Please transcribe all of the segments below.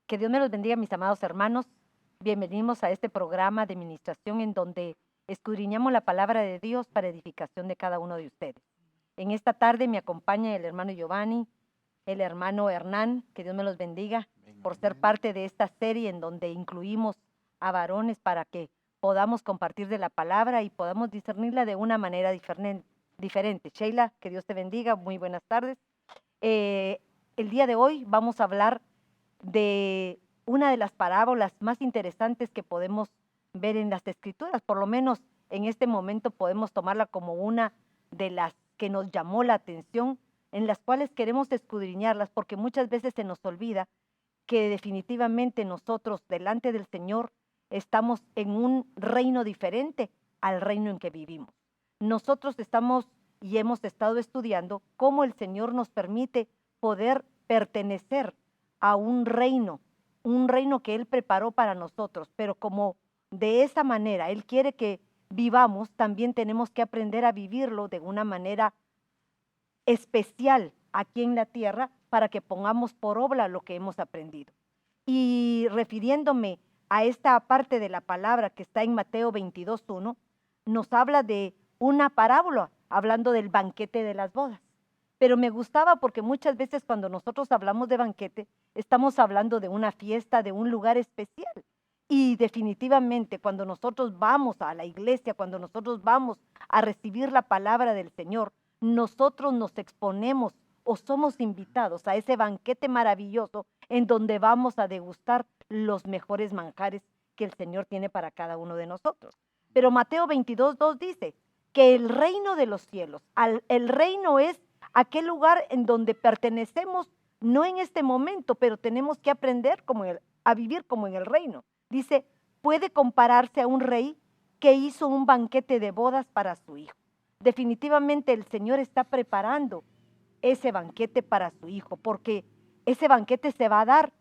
Que Dios me los bendiga, mis amados hermanos. Bienvenidos a este programa de ministración en donde escudriñamos la palabra de Dios para edificación de cada uno de ustedes. En esta tarde me acompaña el hermano Giovanni, el hermano Hernán, que Dios me los bendiga por ser parte de esta serie en donde incluimos a varones para que podamos compartir de la palabra y podamos discernirla de una manera diferente. Sheila, que Dios te bendiga, muy buenas tardes. El día de hoy vamos a hablar de una de las parábolas más interesantes que podemos ver en las Escrituras. Por lo menos en este momento podemos tomarla como una de las que nos llamó la atención, en las cuales queremos escudriñarlas, porque muchas veces se nos olvida que definitivamente nosotros delante del Señor estamos en un reino diferente al reino en que vivimos. Nosotros estamos y hemos estado estudiando cómo el Señor nos permite poder pertenecer a un reino que Él preparó para nosotros, pero como de esa manera Él quiere que vivamos, también tenemos que aprender a vivirlo de una manera especial aquí en la tierra para que pongamos por obra lo que hemos aprendido. Y refiriéndome a esta parte de la palabra que está en Mateo 22:1, nos habla de una parábola, hablando del banquete de las bodas. Pero me gustaba porque muchas veces cuando nosotros hablamos de banquete, estamos hablando de una fiesta, de un lugar especial. Y definitivamente cuando nosotros vamos a la iglesia, cuando nosotros vamos a recibir la palabra del Señor, nosotros nos exponemos o somos invitados a ese banquete maravilloso en donde vamos a degustar los mejores manjares que el Señor tiene para cada uno de nosotros. Pero Mateo 22:2 dice que el reino de los cielos, el reino es aquel lugar en donde pertenecemos, no en este momento, pero tenemos que aprender a vivir como en el reino. Dice, puede compararse a un rey que hizo un banquete de bodas para su hijo. Definitivamente el Señor está preparando ese banquete para su hijo, porque ese banquete se va a dar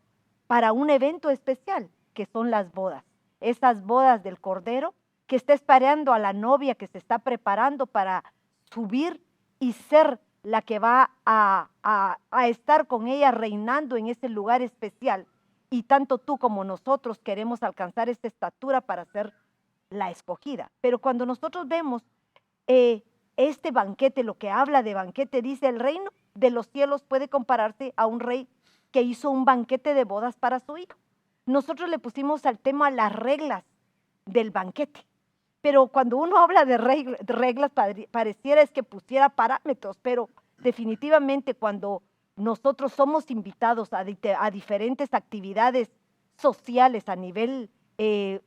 para un evento especial, que son las bodas. Esas bodas del Cordero, que está esperando a la novia que se está preparando para subir y ser la que va a estar con ella reinando en ese lugar especial. Y tanto tú como nosotros queremos alcanzar esta estatura para ser la escogida. Pero cuando nosotros vemos este banquete, lo que habla de banquete, dice el reino de los cielos puede compararse a un rey que hizo un banquete de bodas para su hijo. Nosotros le pusimos al tema las reglas del banquete. Pero cuando uno habla de reglas, pareciera es que pusiera parámetros, pero definitivamente cuando nosotros somos invitados a diferentes actividades sociales a nivel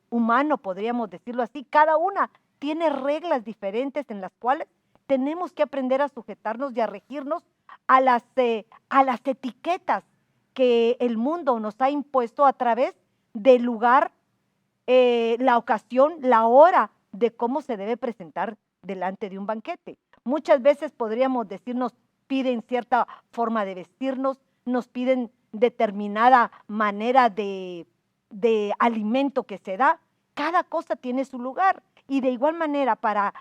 humano, podríamos decirlo así, cada una tiene reglas diferentes en las cuales tenemos que aprender a sujetarnos y a regirnos a las etiquetas que el mundo nos ha impuesto a través del lugar, la ocasión, la hora de cómo se debe presentar delante de un banquete. Muchas veces podríamos decir, nos piden cierta forma de vestirnos, nos piden determinada manera de alimento que se da. Cada cosa tiene su lugar y de igual manera para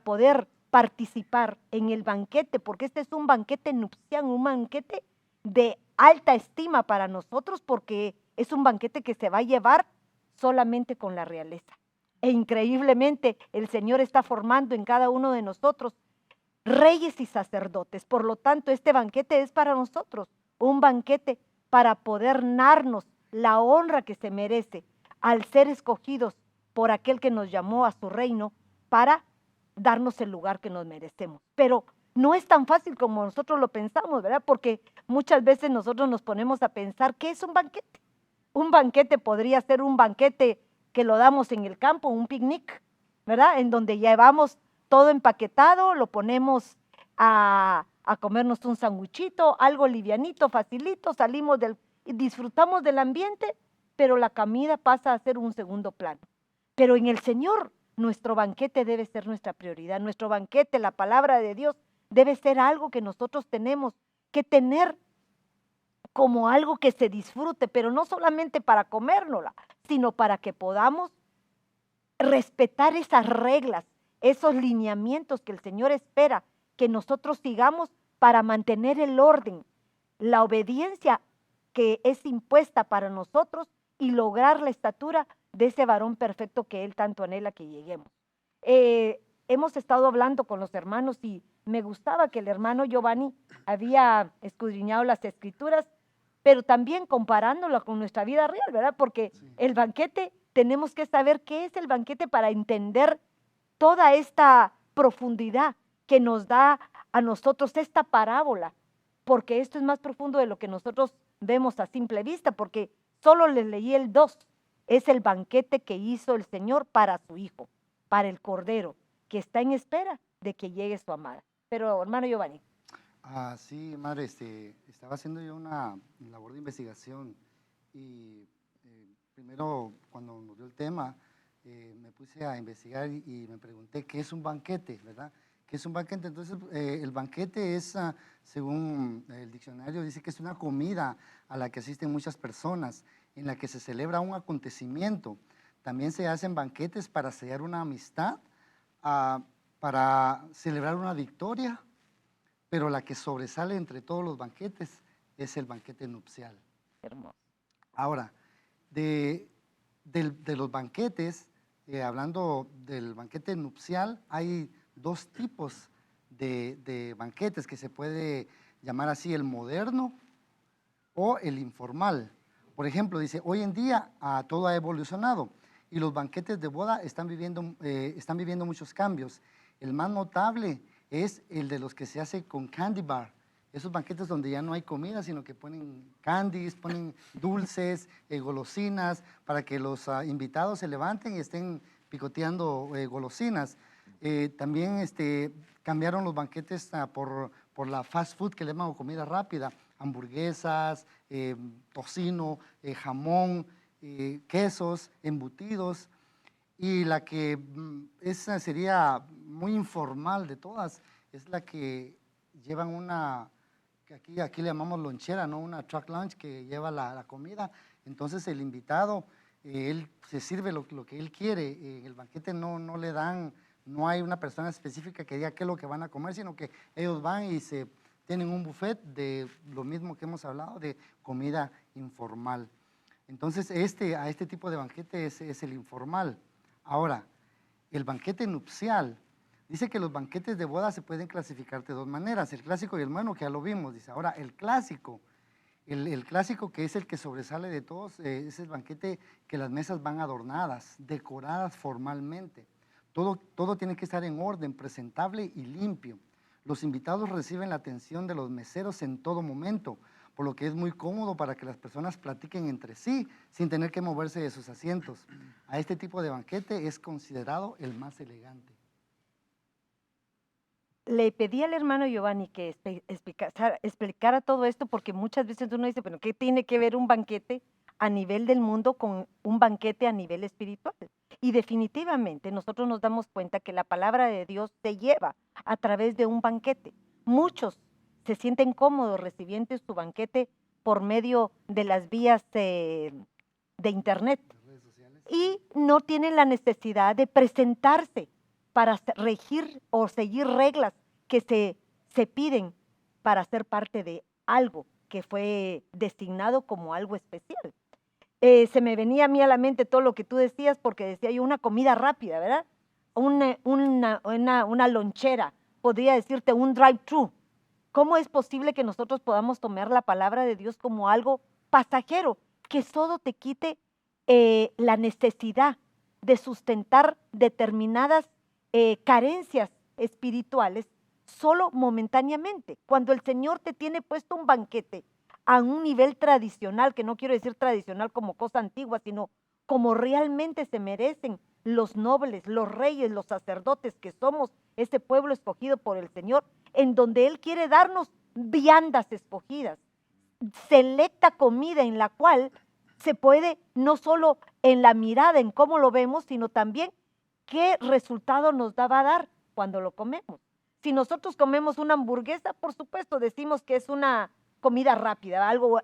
poder participar en el banquete, porque este es un banquete nupcial, un banquete de alta estima para nosotros, porque es un banquete que se va a llevar solamente con la realeza. E increíblemente el Señor está formando en cada uno de nosotros reyes y sacerdotes. Por lo tanto, este banquete es para nosotros, un banquete para poder darnos la honra que se merece al ser escogidos por aquel que nos llamó a su reino para darnos el lugar que nos merecemos. Pero no es tan fácil como nosotros lo pensamos, ¿verdad? Porque muchas veces nosotros nos ponemos a pensar, ¿qué es un banquete? Un banquete podría ser un banquete que lo damos en el campo, un picnic, ¿verdad? En donde llevamos todo empaquetado, lo ponemos a comernos un sanguchito, algo livianito, facilito, salimos y disfrutamos del ambiente, pero la comida pasa a ser un segundo plano. Pero en el Señor, nuestro banquete debe ser nuestra prioridad. Nuestro banquete, la palabra de Dios, debe ser algo que nosotros tenemos que tener como algo que se disfrute, pero no solamente para comérnosla, sino para que podamos respetar esas reglas, esos lineamientos que el Señor espera que nosotros sigamos para mantener el orden, la obediencia que es impuesta para nosotros y lograr la estatura de ese varón perfecto que Él tanto anhela que lleguemos. Hemos estado hablando con los hermanos y me gustaba que el hermano Giovanni había escudriñado las escrituras, pero también comparándolo con nuestra vida real, ¿verdad? Porque Sí. el banquete, tenemos que saber qué es el banquete para entender toda esta profundidad que nos da a nosotros esta parábola, porque esto es más profundo de lo que nosotros vemos a simple vista, porque solo les leí el 2, es el banquete que hizo el Señor para su Hijo, para el Cordero, que está en espera de que llegue su amada. Pero, hermano Giovanni. Sí, madre, estaba haciendo yo una labor de investigación y primero cuando nos dio el tema me puse a investigar y me pregunté qué es un banquete, ¿verdad? ¿Qué es un banquete? Entonces el banquete es, según el diccionario, dice que es una comida a la que asisten muchas personas, en la que se celebra un acontecimiento. También se hacen banquetes para sellar una amistad, para celebrar una victoria, pero la que sobresale entre todos los banquetes es el banquete nupcial. Hermoso. Ahora, de los banquetes, hablando del banquete nupcial, hay dos tipos de banquetes que se puede llamar así, el moderno o el informal. Por ejemplo, dice, hoy en día todo ha evolucionado y los banquetes de boda están viviendo muchos cambios. El más notable es el de los que se hace con candy bar. Esos banquetes donde ya no hay comida, sino que ponen candies, ponen dulces, golosinas, para que los invitados se levanten y estén picoteando golosinas. También cambiaron los banquetes por la fast food, que le llaman comida rápida, hamburguesas, tocino, jamón, quesos, embutidos. Y la que esa sería muy informal de todas, es la que llevan una, que aquí le llamamos lonchera, ¿no? Una truck lunch que lleva la comida. Entonces el invitado, él se sirve lo que él quiere. En el banquete no le dan, no hay una persona específica que diga qué es lo que van a comer, sino que ellos van y tienen un buffet de lo mismo que hemos hablado, de comida informal. Entonces a este tipo de banquete es el informal. Ahora, el banquete nupcial, dice que los banquetes de boda se pueden clasificar de dos maneras, el clásico y el moderno, que ya lo vimos. Dice, ahora, el clásico que es el que sobresale de todos, es el banquete que las mesas van adornadas, decoradas formalmente. Todo tiene que estar en orden, presentable y limpio. Los invitados reciben la atención de los meseros en todo momento, por lo que es muy cómodo para que las personas platiquen entre sí sin tener que moverse de sus asientos. A este tipo de banquete es considerado el más elegante. Le pedí al hermano Giovanni que explicara todo esto, porque muchas veces uno dice, bueno, ¿qué tiene que ver un banquete a nivel del mundo con un banquete a nivel espiritual? Y definitivamente nosotros nos damos cuenta que la palabra de Dios se lleva a través de un banquete. Muchos se sienten cómodos recibiendo su banquete por medio de las vías de internet Las redes sociales. y no tienen la necesidad de presentarse para regir o seguir reglas que se piden para ser parte de algo que fue designado como algo especial. Se me venía a mí a la mente todo lo que tú decías, porque decía yo una comida rápida, ¿verdad? Una lonchera, podría decirte un drive-thru. ¿Cómo es posible que nosotros podamos tomar la palabra de Dios como algo pasajero, que solo te quite la necesidad de sustentar determinadas carencias espirituales solo momentáneamente? Cuando el Señor te tiene puesto un banquete a un nivel tradicional, que no quiero decir tradicional como cosa antigua, sino como realmente se merecen los nobles, los reyes, los sacerdotes que somos este pueblo escogido por el Señor, en donde Él quiere darnos viandas escogidas, selecta comida en la cual se puede, no solo en la mirada, en cómo lo vemos, sino también qué resultado nos va a dar cuando lo comemos. Si nosotros comemos una hamburguesa, por supuesto decimos que es una comida rápida, algo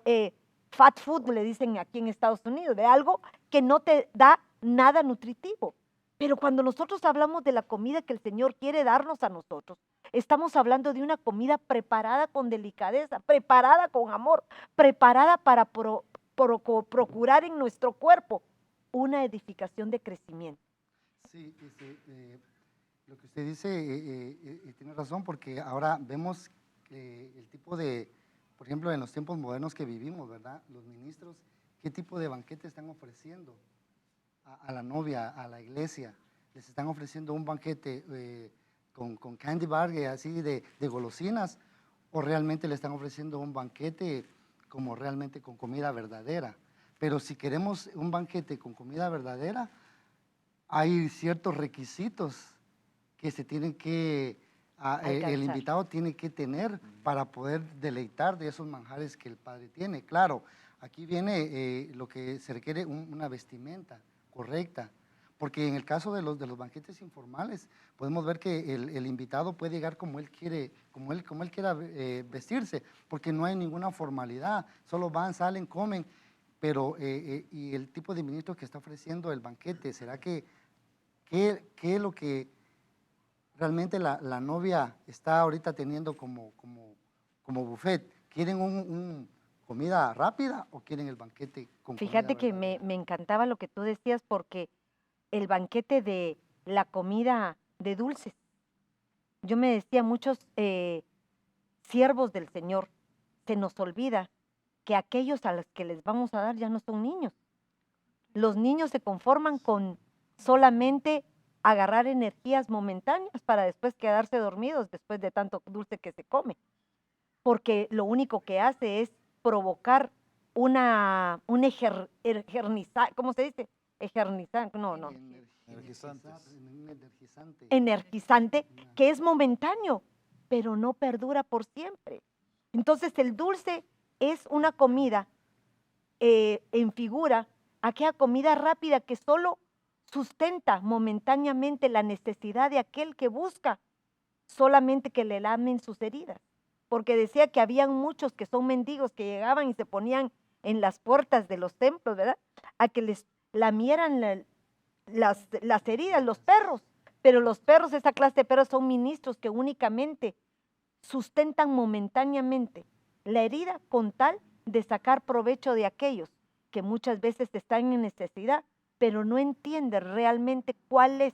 fat food le dicen aquí en Estados Unidos, de algo que no te da nada nutritivo. Pero cuando nosotros hablamos de la comida que el Señor quiere darnos a nosotros, estamos hablando de una comida preparada con delicadeza, preparada con amor, preparada para procurar en nuestro cuerpo una edificación de crecimiento. Sí, lo que usted dice tiene razón, porque ahora vemos el tipo de, por ejemplo, en los tiempos modernos que vivimos, ¿verdad? Los ministros, ¿qué tipo de banquete están ofreciendo a la novia, a la iglesia? Les están ofreciendo un banquete con candy bar, así de golosinas, o realmente le están ofreciendo un banquete como realmente con comida verdadera. Pero si queremos un banquete con comida verdadera, hay ciertos requisitos que se tienen que, el invitado tiene que tener para poder deleitar de esos manjares que el Padre tiene. Claro, aquí viene lo que se requiere una vestimenta correcta, porque en el caso de los banquetes informales, podemos ver que el invitado puede llegar como él quiere, como él quiera vestirse, porque no hay ninguna formalidad, solo van, salen, comen, pero y el tipo de ministro que está ofreciendo el banquete, ¿será que qué es lo que realmente la novia está ahorita teniendo como buffet? ¿Quieren comida rápida o quieren el banquete con comida Fíjate que verdadera? me encantaba lo que tú decías porque el banquete de la comida de dulces. Yo me decía, muchos siervos del Señor, se nos olvida que aquellos a los que les vamos a dar ya no son niños. Los niños se conforman con solamente agarrar energías momentáneas para después quedarse dormidos después de tanto dulce que se come, porque lo único que hace es provocar ¿cómo se dice? Ejernizar, no, Un energizante. energizante, que es momentáneo, pero no perdura por siempre. Entonces el dulce es una comida en figura, aquella comida rápida que solo sustenta momentáneamente la necesidad de aquel que busca solamente que le lamen sus heridas. Porque decía que habían muchos que son mendigos que llegaban y se ponían en las puertas de los templos, ¿verdad? A que les lamieran las heridas, los perros. Pero los perros, esa clase de perros son ministros que únicamente sustentan momentáneamente la herida con tal de sacar provecho de aquellos que muchas veces están en necesidad, pero no entienden realmente cuál es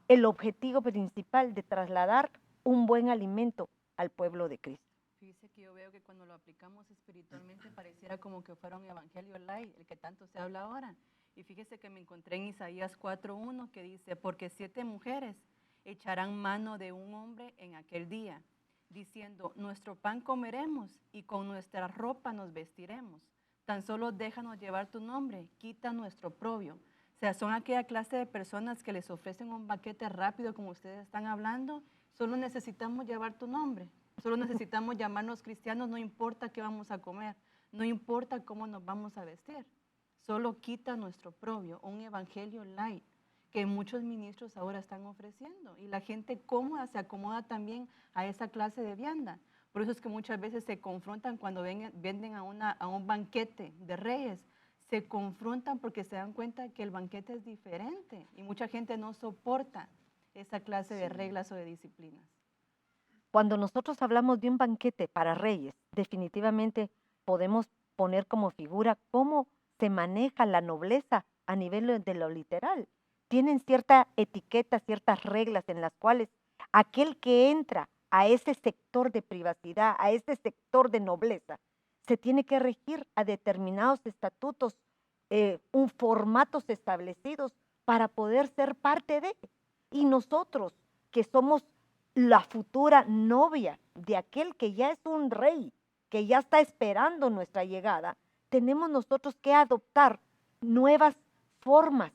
el objetivo principal de trasladar un buen alimento al pueblo de Cristo. Fíjese que yo veo que cuando lo aplicamos espiritualmente pareciera como que fuera un evangelio light, el que tanto se habla ahora. Y fíjese que me encontré en Isaías 4:1 que dice, porque 7 mujeres echarán mano de un hombre en aquel día, diciendo, nuestro pan comeremos y con nuestra ropa nos vestiremos. Tan solo déjanos llevar tu nombre, quita nuestro oprobio. O sea, son aquella clase de personas que les ofrecen un banquete rápido como ustedes están hablando, solo necesitamos llevar tu nombre. Solo necesitamos llamarnos cristianos, no importa qué vamos a comer, no importa cómo nos vamos a vestir. Solo quita nuestro oprobio, un evangelio light que muchos ministros ahora están ofreciendo. Y la gente cómoda se acomoda también a esa clase de vianda. Por eso es que muchas veces se confrontan cuando venden a un banquete de reyes. Se confrontan porque se dan cuenta que el banquete es diferente y mucha gente no soporta esa clase de reglas o de disciplinas. Cuando nosotros hablamos de un banquete para reyes, definitivamente podemos poner como figura cómo se maneja la nobleza a nivel de lo literal. Tienen cierta etiqueta, ciertas reglas en las cuales aquel que entra a ese sector de privacidad, a ese sector de nobleza, se tiene que regir a determinados estatutos, formatos establecidos para poder ser parte de. Y nosotros, que somos la futura novia de aquel que ya es un rey, que ya está esperando nuestra llegada, tenemos nosotros que adoptar nuevas formas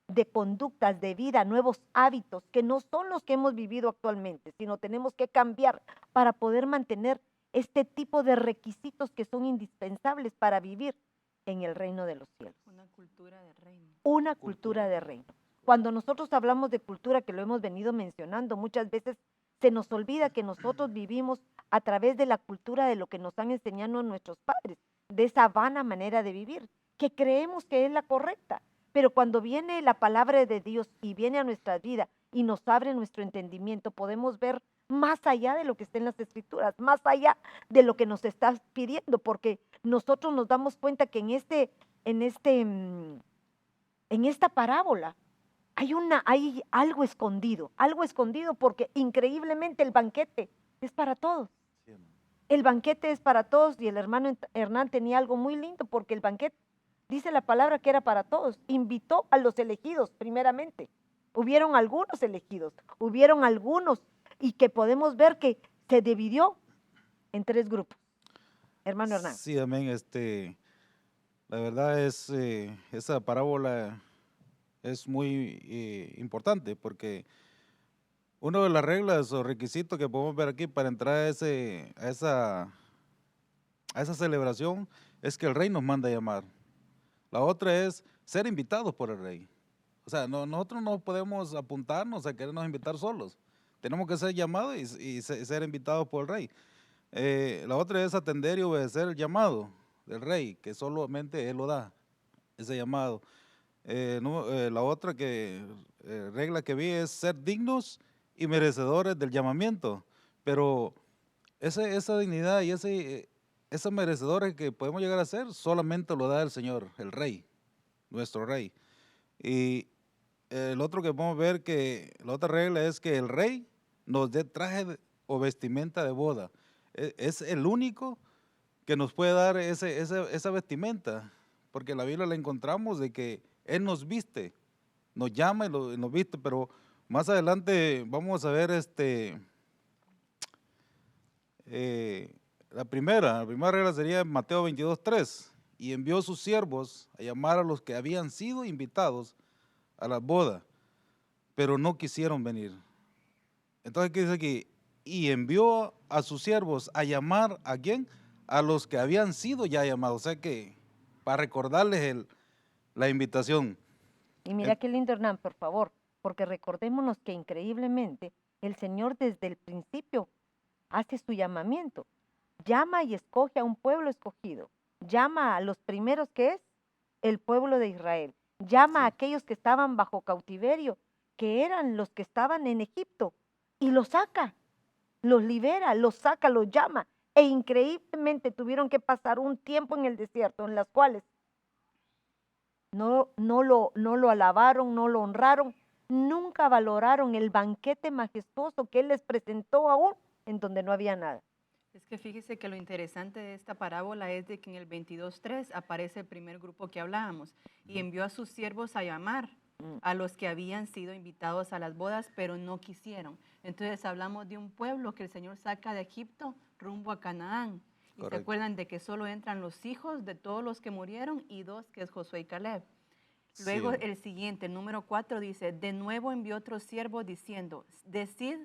de conductas de vida, nuevos hábitos que no son los que hemos vivido actualmente, sino tenemos que cambiar para poder mantener este tipo de requisitos que son indispensables para vivir en el reino de los cielos. Una cultura de reino. Una cultura de reino. Cuando nosotros hablamos de cultura, que lo hemos venido mencionando, muchas veces se nos olvida que nosotros vivimos a través de la cultura de lo que nos han enseñado nuestros padres, de esa vana manera de vivir, que creemos que es la correcta, Pero cuando viene la palabra de Dios y viene a nuestra vida y nos abre nuestro entendimiento, podemos ver más allá de lo que está en las escrituras, más allá de lo que nos está pidiendo, porque nosotros nos damos cuenta que en esta parábola hay algo escondido porque increíblemente el banquete es para todos. Sí, hermano. El banquete es para todos y el hermano Hernán tenía algo muy lindo porque el banquete, dice la palabra que era para todos, invitó a los elegidos primeramente. Hubieron algunos elegidos, hubieron algunos y que podemos ver que se dividió en 3 grupos. Hermano Hernán. Sí, amén. La verdad es, esa parábola es muy importante porque una de las reglas o requisitos que podemos ver aquí para entrar a esa celebración es que el rey nos manda a llamar. La otra es ser invitados por el rey. O sea, nosotros no podemos apuntarnos a querernos invitar solos. Tenemos que ser llamados y ser invitados por el rey. La otra es atender y obedecer el llamado del rey, que solamente él lo da, ese llamado. La otra regla que vi es ser dignos y merecedores del llamamiento. Pero esa dignidad y esos merecedores que podemos llegar a ser, solamente lo da el Señor, el Rey, nuestro Rey. Y el otro que podemos ver que la otra regla es que el Rey nos dé o vestimenta de boda. Es el único que nos puede dar esa vestimenta, porque en la Biblia la encontramos de que Él nos viste, nos llama y nos viste, pero más adelante vamos a ver la primera regla sería Mateo 22:3, y envió sus siervos a llamar a los que habían sido invitados a la boda, pero no quisieron venir. Entonces, ¿qué dice aquí? Y envió a sus siervos a llamar ¿a quién? A los que habían sido ya llamados, o sea que para recordarles la invitación. Y mira qué lindo, Hernán, por favor, porque recordémonos que increíblemente el Señor desde el principio hace su llamamiento. Llama y escoge a un pueblo escogido. Llama a los primeros que es el pueblo de Israel. Llama a Sí. aquellos que estaban bajo cautiverio, que eran los que estaban en Egipto, y los saca, los libera, los saca, los llama. E increíblemente tuvieron que pasar un tiempo en el desierto en las cuales no lo alabaron, no lo honraron, nunca valoraron el banquete majestuoso que Él les presentó aún en donde no había nada. Es que fíjese que lo interesante de esta parábola es de que en el 22:3 aparece el primer grupo que hablábamos y envió a sus siervos a llamar a los que habían sido invitados a las bodas, pero no quisieron. Entonces hablamos de un pueblo que el Señor saca de Egipto rumbo a Canaán. Y Correcto. se acuerdan de que solo entran los hijos de todos los que murieron y 2, que es Josué y Caleb. Luego Sí. el siguiente, el número 4, dice, de nuevo envió otro siervo diciendo, decid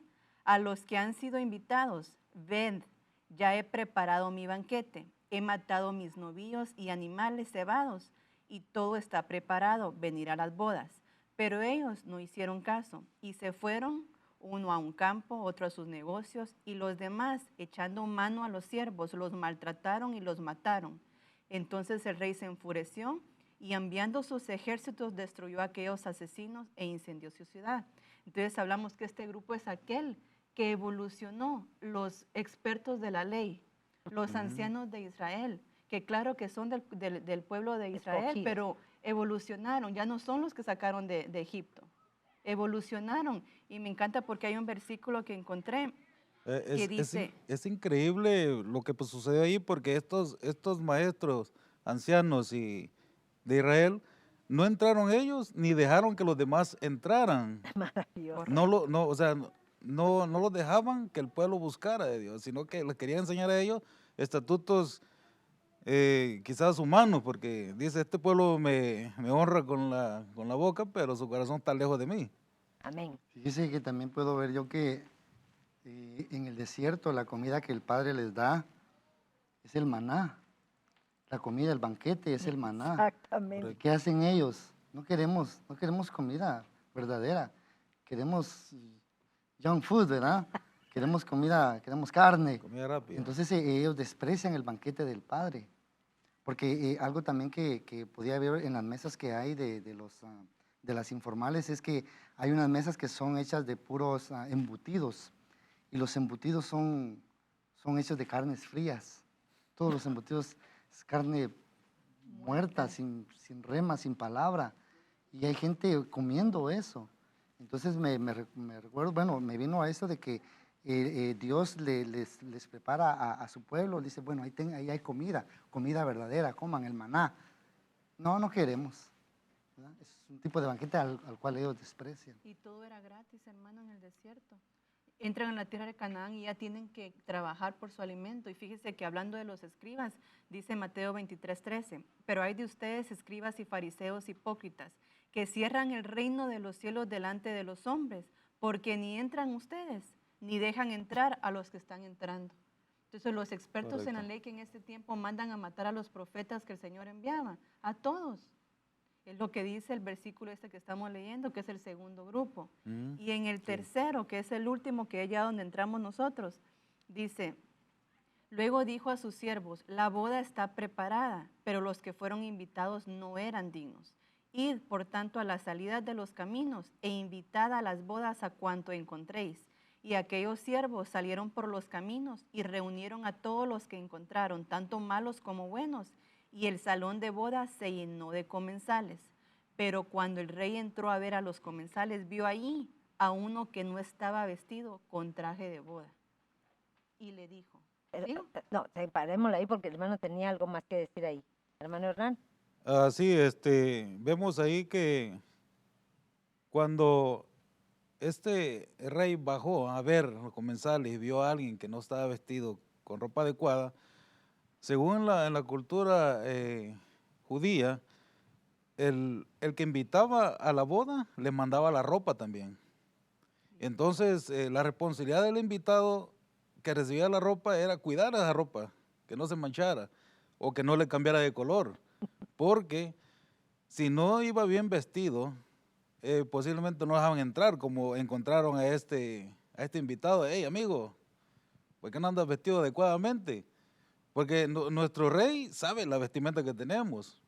a los que han sido invitados, ved, ya he preparado mi banquete, he matado mis novillos y animales cebados, y todo está preparado, venir a las bodas. Pero ellos no hicieron caso, y se fueron, uno a un campo, otro a sus negocios, y los demás, echando mano a los siervos, los maltrataron y los mataron. Entonces el rey se enfureció, y enviando sus ejércitos destruyó a aquellos asesinos e incendió su ciudad. Entonces hablamos que este grupo es aquel que evolucionó, los expertos de la ley, los ancianos de Israel, que claro que son del pueblo de Israel, Escogidos. pero evolucionaron, ya no son los que sacaron de Egipto, evolucionaron. Y me encanta porque hay un versículo que encontré que dice, Es increíble lo que pues, sucedió ahí, porque estos maestros ancianos de Israel no entraron ellos ni dejaron que los demás entraran. Maravilloso. O sea, no los dejaban que el pueblo buscara de Dios, sino que les querían enseñar a ellos estatutos quizás humanos, porque dice, este pueblo me honra con la boca, pero su corazón está lejos de mí. Amén. Fíjese que también puedo ver yo que en el desierto la comida que el Padre les da es el maná. La comida, el banquete es el maná. Exactamente. ¿Qué hacen ellos? No queremos comida verdadera. Queremos junk food, ¿verdad? Queremos comida, queremos carne. Comida rápida. Entonces ellos desprecian el banquete del Padre. Porque algo también que podía ver en las mesas que hay de las informales es que hay unas mesas que son hechas de puros embutidos, y los embutidos son hechos de carnes frías. Todos los embutidos es carne muerta, sin rema, sin palabra. Y hay gente comiendo eso. Entonces me recuerdo, bueno, me vino a eso de que Dios les prepara a su pueblo, dice, bueno, ahí hay comida verdadera, coman el maná. No, no queremos, ¿verdad? Es un tipo de banquete al cual ellos desprecian. Y todo era gratis, hermano, en el desierto. Entran en la tierra de Canaán y ya tienen que trabajar por su alimento. Y fíjese que hablando de los escribas, dice Mateo 23:13, pero hay de ustedes, escribas y fariseos hipócritas, que cierran el reino de los cielos delante de los hombres, porque ni entran ustedes, ni dejan entrar a los que están entrando. Entonces los expertos en la ley que en este tiempo mandan a matar a los profetas que el Señor enviaba, a todos. Es lo que dice el versículo este que estamos leyendo, que es el segundo grupo. Y en el tercero, que es el último, que es ya donde entramos nosotros, dice, luego dijo a sus siervos, la boda está preparada, pero los que fueron invitados no eran dignos. Id, por tanto, a las salidas de los caminos e invitad a las bodas a cuanto encontréis. Y aquellos siervos salieron por los caminos y reunieron a todos los que encontraron, tanto malos como buenos, y el salón de bodas se llenó de comensales. Pero cuando el rey entró a ver a los comensales, vio allí a uno que no estaba vestido con traje de boda. Y le dijo, ¿sí? No, parémosla ahí porque el hermano tenía algo más que decir ahí. Hermano Hernán. Sí, vemos ahí que cuando este rey bajó a ver los comensales y vio a alguien que no estaba vestido con ropa adecuada, según en la cultura judía, el que invitaba a la boda le mandaba la ropa también. Entonces, la responsabilidad del invitado que recibía la ropa era cuidar esa ropa, que no se manchara o que no le cambiara de color, porque si no iba bien vestido, posiblemente no dejaban entrar, como encontraron a este invitado. Hey, amigo, ¿por qué no andas vestido adecuadamente? Porque nuestro rey sabe la vestimenta que tenemos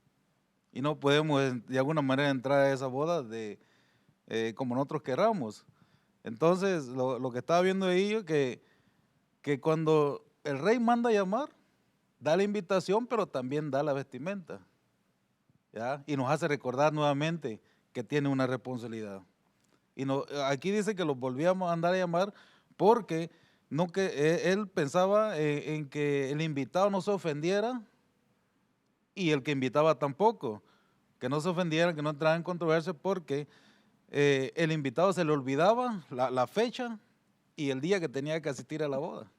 y no podemos de alguna manera entrar a esa boda como nosotros queramos. Entonces, lo que estaba viendo ahí es que cuando el rey manda a llamar, da la invitación, pero también da la vestimenta, ¿ya? Y nos hace recordar nuevamente que tiene una responsabilidad. Y aquí dice que los volvíamos a andar a llamar porque él pensaba en que el invitado no se ofendiera y el que invitaba tampoco, que no se ofendiera, que no entrara en controversia, porque el invitado se le olvidaba la fecha y el día que tenía que asistir a la boda.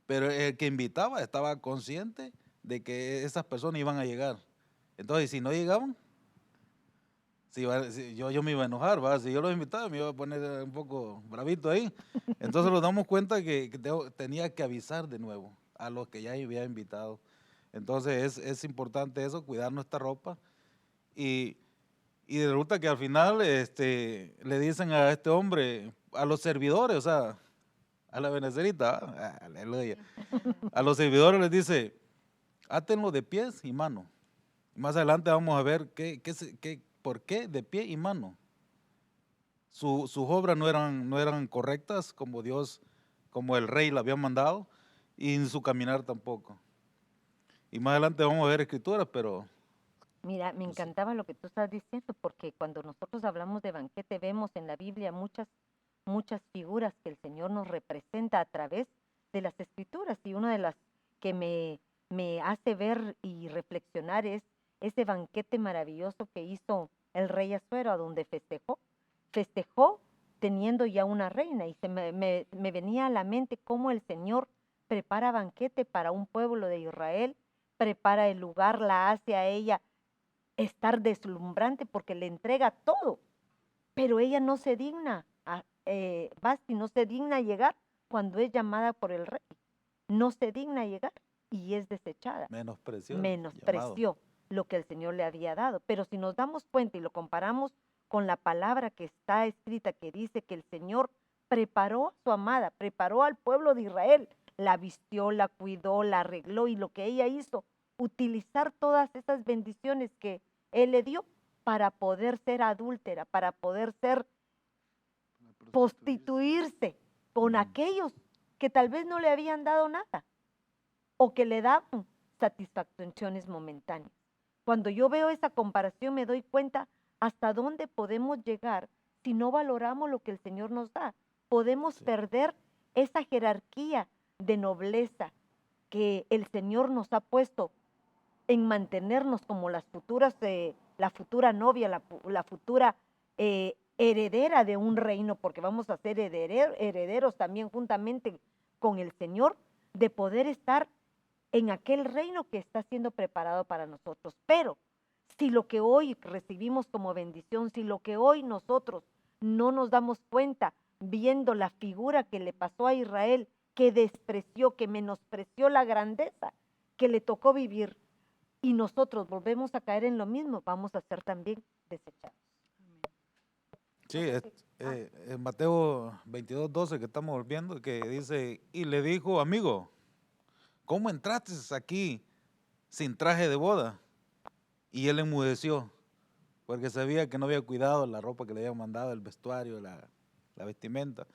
Pero el que invitaba estaba consciente de que esas personas iban a llegar. Entonces, si no llegaban, yo me iba a enojar, ¿va? Si yo los invitaba, me iba a poner un poco bravito ahí. Entonces nos damos cuenta que tenía que avisar de nuevo a los que ya había invitado. Entonces es importante eso, cuidar nuestra ropa. Y resulta que al final le dicen a este hombre, a los servidores, o sea, a la benecerita, aleluya. A los servidores les dice, átenlo de pies y mano. Más adelante vamos a ver por qué de pie y mano. Sus obras no eran correctas como el rey la había mandado, y en su caminar tampoco. Y más adelante vamos a ver escrituras, pero... Mira, me encantaba lo que tú estás diciendo, porque cuando nosotros hablamos de banquete vemos en la Biblia muchas figuras que el Señor nos representa a través de las escrituras, y una de las que me hace ver y reflexionar es ese banquete maravilloso que hizo el rey Asuero, a donde festejó teniendo ya una reina, y me venía a la mente cómo el Señor prepara banquete para un pueblo de Israel, prepara el lugar, la hace a ella estar deslumbrante porque le entrega todo, pero ella no se digna, Basti no se digna llegar cuando es llamada por el rey, no se digna llegar y es desechada. Menospreció lo que el Señor le había dado. Pero si nos damos cuenta y lo comparamos con la palabra que está escrita, que dice que el Señor preparó a su amada, preparó al pueblo de Israel, la vistió, la cuidó, la arregló, y lo que ella hizo utilizar todas esas bendiciones que Él le dio para poder ser adúltera, para poder ser prostituirse con aquellos que tal vez no le habían dado nada o que le daban satisfacciones momentáneas. Cuando yo veo esa comparación me doy cuenta hasta dónde podemos llegar si no valoramos lo que el Señor nos da. Podemos perder esa jerarquía de nobleza que el Señor nos ha puesto en mantenernos como las futuras, la futura novia, la futura heredera de un reino, porque vamos a ser herederos también juntamente con el Señor, de poder estar en aquel reino que está siendo preparado para nosotros. Pero si lo que hoy recibimos como bendición, si lo que hoy nosotros no nos damos cuenta, viendo la figura que le pasó a Israel, que despreció, que menospreció la grandeza que le tocó vivir, y nosotros volvemos a caer en lo mismo, vamos a ser también desechados. Sí, en Mateo 22:12 que estamos viendo, que dice, y le dijo, amigo, ¿cómo entraste aquí sin traje de boda? Y él enmudeció, porque sabía que no había cuidado la ropa que le habían mandado, el vestuario, la vestimenta.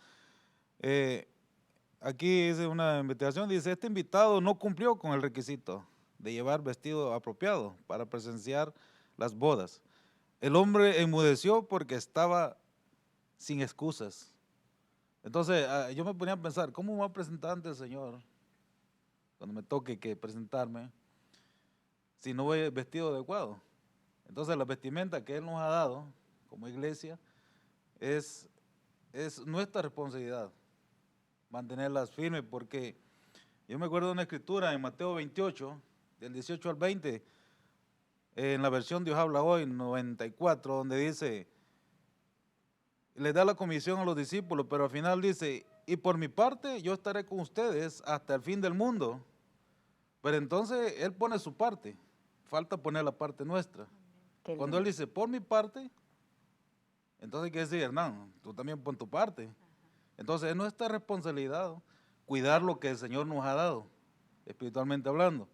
Aquí dice una investigación, dice, este invitado no cumplió con el requisito de llevar vestido apropiado para presenciar las bodas. El hombre enmudeció porque estaba sin excusas. Entonces, yo me ponía a pensar, ¿cómo me voy a presentar ante el Señor cuando me toque que presentarme si no voy vestido adecuado? Entonces, la vestimenta que Él nos ha dado como iglesia es nuestra responsabilidad mantenerlas firmes, porque yo me acuerdo de una escritura en Mateo 28, del 18 al 20, en la versión Dios habla hoy, 94, donde dice, le da la comisión a los discípulos, pero al final dice, y por mi parte yo estaré con ustedes hasta el fin del mundo. Pero entonces Él pone su parte, falta poner la parte nuestra. Cuando Él dice, por mi parte, entonces hay que decir, Hernán, tú también pon tu parte. Entonces es nuestra responsabilidad cuidar lo que el Señor nos ha dado, espiritualmente hablando.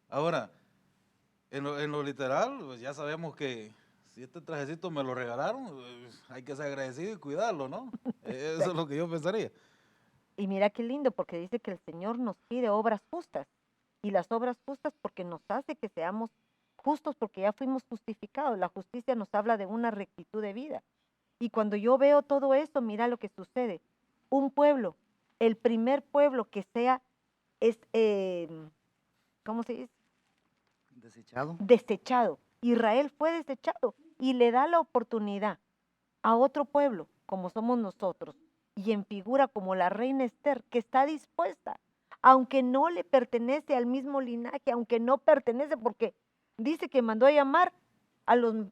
Ahora, en lo literal, pues ya sabemos que si este trajecito me lo regalaron, hay que ser agradecido y cuidarlo, ¿no? Eso es lo que yo pensaría. Y mira qué lindo, porque dice que el Señor nos pide obras justas, y las obras justas porque nos hace que seamos justos, porque ya fuimos justificados. La justicia nos habla de una rectitud de vida. Y cuando yo veo todo esto, mira lo que sucede. Un pueblo, el primer pueblo que sea, ¿cómo se dice? Desechado. Desechado. Israel fue desechado y le da la oportunidad a otro pueblo, como somos nosotros, y en figura como la reina Esther, que está dispuesta, aunque no le pertenece al mismo linaje, aunque no pertenece, porque dice que mandó a llamar a lo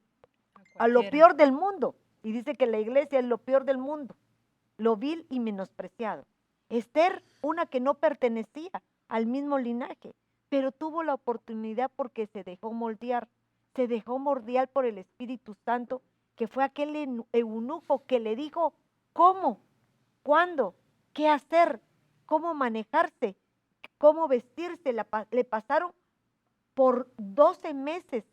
peor del mundo, y dice que la iglesia es lo peor del mundo, lo vil y menospreciado. Esther, una que no pertenecía al mismo linaje, pero tuvo la oportunidad porque se dejó moldear por el Espíritu Santo, que fue aquel eunuco que le dijo cómo, cuándo, qué hacer, cómo manejarse, cómo vestirse. Le pasaron por 12 meses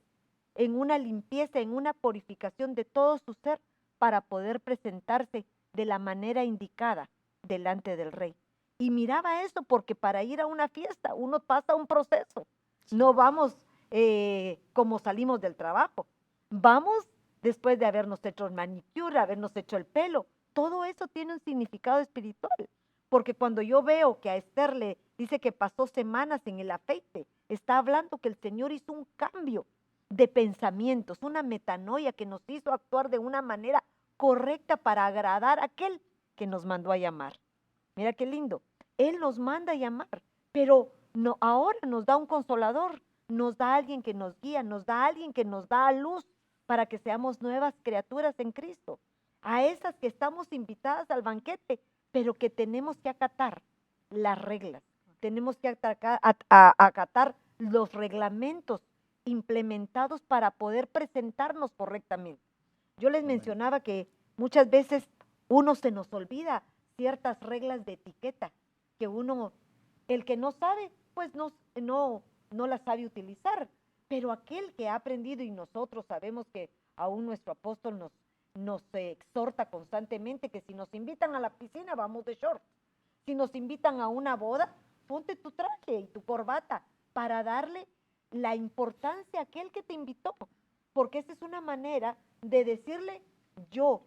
en una limpieza, en una purificación de todo su ser para poder presentarse de la manera indicada delante del rey. Y miraba eso porque para ir a una fiesta uno pasa un proceso. No vamos como salimos del trabajo. Vamos después de habernos hecho el manicure, habernos hecho el pelo. Todo eso tiene un significado espiritual. Porque cuando yo veo que a Esther le dice que pasó semanas en el afeite, está hablando que el Señor hizo un cambio de pensamientos, una metanoia que nos hizo actuar de una manera correcta para agradar a aquel que nos mandó a llamar. Mira qué lindo. Él nos manda a llamar, pero no, ahora nos da un consolador, nos da alguien que nos guía, nos da alguien que nos da luz para que seamos nuevas criaturas en Cristo. A esas que estamos invitadas al banquete, pero que tenemos que acatar las reglas, tenemos que acatar los reglamentos implementados para poder presentarnos correctamente. Yo les mencionaba que muchas veces uno se nos olvida ciertas reglas de etiqueta, que uno, el que no sabe, pues no no la sabe utilizar, pero aquel que ha aprendido, y nosotros sabemos que aún nuestro apóstol nos exhorta constantemente que si nos invitan a la piscina, vamos de short. Si nos invitan a una boda, ponte tu traje y tu corbata para darle la importancia a aquel que te invitó, porque esa es una manera de decirle, yo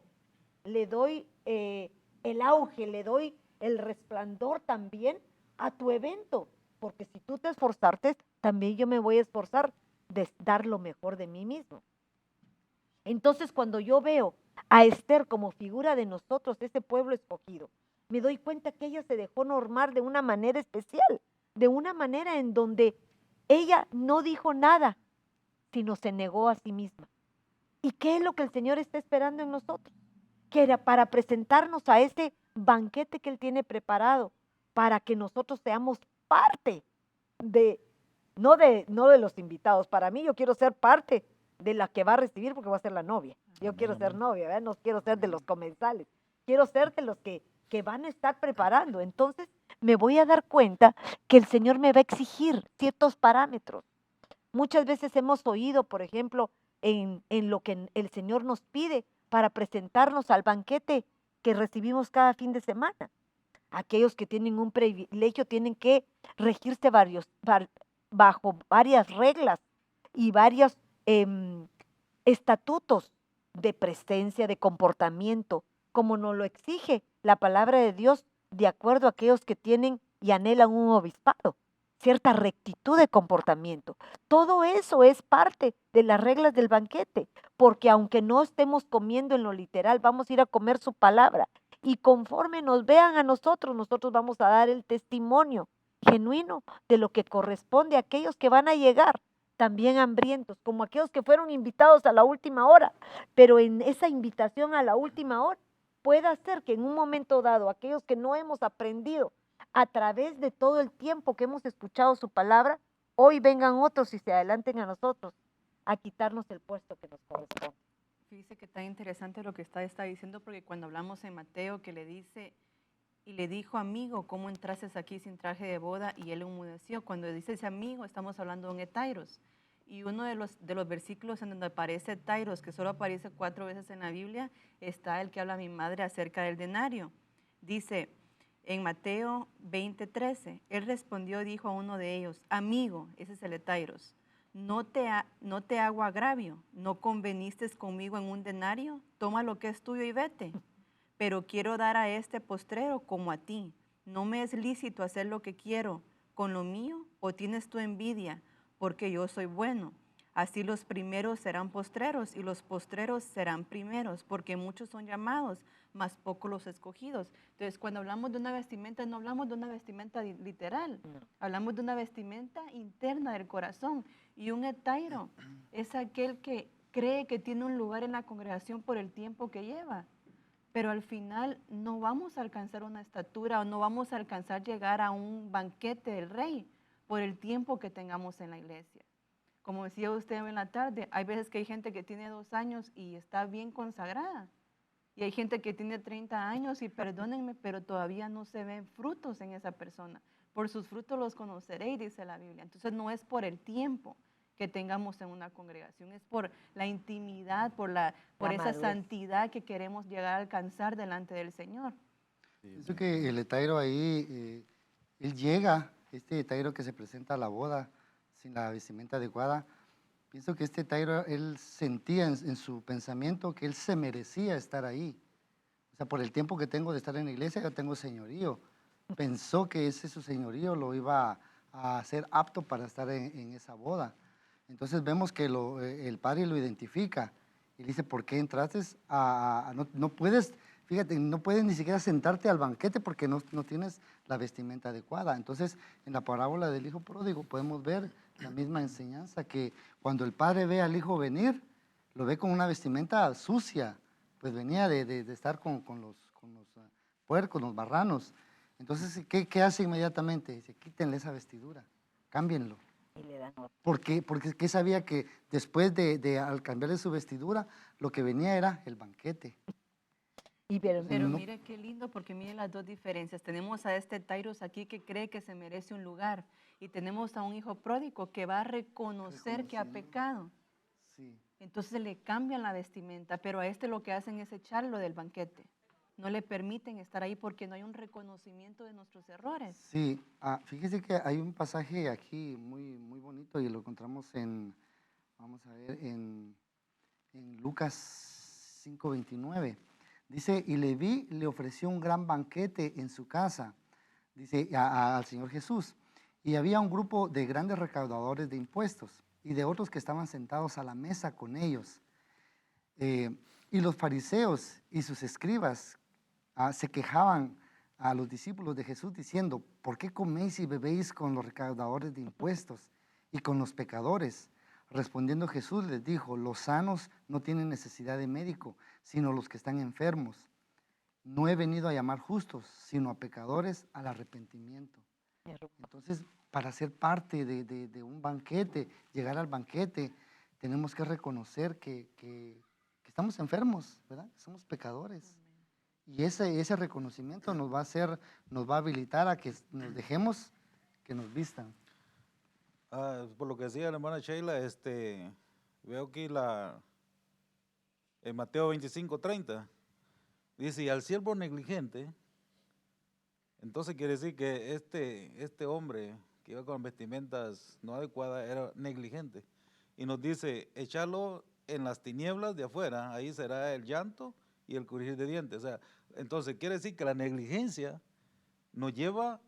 le doy el auge, le doy el resplandor también a tu evento, porque si tú te esforzaste, también yo me voy a esforzar de dar lo mejor de mí mismo. Entonces, cuando yo veo a Esther como figura de nosotros, ese pueblo escogido, me doy cuenta que ella se dejó normar de una manera especial, de una manera en donde ella no dijo nada, sino se negó a sí misma. ¿Y qué es lo que el Señor está esperando en nosotros? Que era para presentarnos a ese banquete que Él tiene preparado, para que nosotros seamos parte no de los invitados. Para mí, yo quiero ser parte de la que va a recibir porque va a ser la novia. Yo Amén, quiero ser amén. novia, ¿verdad? No quiero ser de los comensales. Quiero ser de los que van a estar preparando. Entonces, me voy a dar cuenta que el Señor me va a exigir ciertos parámetros. Muchas veces hemos oído, por ejemplo, en lo que el Señor nos pide para presentarnos al banquete que recibimos cada fin de semana. Aquellos que tienen un privilegio tienen que regirse bajo varias reglas y varios estatutos de presencia, de comportamiento, como nos lo exige la palabra de Dios, de acuerdo a aquellos que tienen y anhelan un obispado, cierta rectitud de comportamiento. Todo eso es parte de las reglas del banquete, porque aunque no estemos comiendo en lo literal, vamos a ir a comer su palabra. Y conforme nos vean a nosotros, nosotros vamos a dar el testimonio genuino de lo que corresponde a aquellos que van a llegar también hambrientos, como aquellos que fueron invitados a la última hora, pero en esa invitación a la última hora puede ser que en un momento dado aquellos que no hemos aprendido a través de todo el tiempo que hemos escuchado su palabra, hoy vengan otros y se adelanten a nosotros a quitarnos el puesto que nos corresponde. Fíjese que está interesante lo que está diciendo, porque cuando hablamos en Mateo que le dice, y le dijo, amigo, ¿cómo entrases aquí sin traje de boda? Y él enmudeció. Cuando dice ese amigo, estamos hablando de un etairos. Y uno de los versículos en donde aparece etairos, que solo aparece 4 veces en la Biblia, está el que habla mi madre acerca del denario. Dice en Mateo 20:13, él respondió y dijo a uno de ellos, amigo, ese es el etairos, no te hago agravio, ¿no conveniste conmigo en un denario? Toma lo que es tuyo y vete. Pero quiero dar a este postrero como a ti. ¿No me es lícito hacer lo que quiero con lo mío? ¿O tienes tu envidia? Porque yo soy bueno. Así los primeros serán postreros y los postreros serán primeros, porque muchos son llamados, mas pocos los escogidos. Entonces, cuando hablamos de una vestimenta, no hablamos de una vestimenta literal, hablamos de una vestimenta interna del corazón. Y un etairo es aquel que cree que tiene un lugar en la congregación por el tiempo que lleva, pero al final no vamos a alcanzar una estatura o no vamos a alcanzar llegar a un banquete del rey por el tiempo que tengamos en la iglesia. Como decía usted en la tarde, hay veces que hay gente que tiene 2 años y está bien consagrada. Y hay gente que tiene 30 años y perdónenme, pero todavía no se ven frutos en esa persona. Por sus frutos los conoceréis, dice la Biblia. Entonces no es por el tiempo que tengamos en una congregación, es por la intimidad, por esa madurez. santidad que queremos llegar a alcanzar delante del Señor. Pienso que el etairo ahí, él llega, este etairo que se presenta a la boda sin la vestimenta adecuada, pienso que este etairo, él sentía en su pensamiento que él se merecía estar ahí. O sea, por el tiempo que tengo de estar en la iglesia, ya tengo señorío. Pensó que ese su señorío lo iba a hacer apto para estar en esa boda. Entonces vemos que el padre lo identifica y le dice, ¿por qué entraste no puedes, fíjate, no puedes ni siquiera sentarte al banquete porque no tienes la vestimenta adecuada? Entonces, en la parábola del hijo pródigo podemos ver la misma enseñanza, que cuando el padre ve al hijo venir, lo ve con una vestimenta sucia, pues venía de estar con los puercos, los marranos. Entonces, ¿qué hace inmediatamente? Dice, quítenle esa vestidura, cámbienlo. Y le dan otro. Porque ¿qué sabía? Que después al cambiarle su vestidura, lo que venía era el banquete. Pero No. mire qué lindo, porque mire las dos diferencias. Tenemos a este Tairos aquí que cree que se merece un lugar, Y tenemos a un hijo pródigo que va a reconocer que ha Reconociendo. pecado. Sí. Entonces le cambian la vestimenta, pero a este lo que hacen es echarlo del banquete. No le permiten estar ahí porque no hay un reconocimiento de nuestros errores. Sí, fíjese que hay un pasaje aquí muy, muy bonito y lo encontramos en, vamos a ver, en Lucas 5:29. Dice, y Leví le ofreció un gran banquete en su casa, dice, al Señor Jesús. Y había un grupo de grandes recaudadores de impuestos y de otros que estaban sentados a la mesa con ellos. Y los fariseos y sus escribas se quejaban a los discípulos de Jesús diciendo, ¿por qué coméis y bebéis con los recaudadores de impuestos y con los pecadores? Respondiendo Jesús les dijo, los sanos no tienen necesidad de médico, sino los que están enfermos. No he venido a llamar justos, sino a pecadores al arrepentimiento. Entonces, para ser parte de un banquete, llegar al banquete, tenemos que reconocer que estamos enfermos, ¿verdad? Somos pecadores. Y ese reconocimiento nos va a hacer, nos va a habilitar a que nos dejemos que nos vistan. Por lo que decía la hermana Sheila, veo aquí en Mateo 25:30, dice, y al siervo negligente, entonces quiere decir que este hombre que iba con vestimentas no adecuadas era negligente. Y nos dice, echarlo en las tinieblas de afuera, ahí será el llanto y el crujir de dientes. O sea, entonces quiere decir que la negligencia nos lleva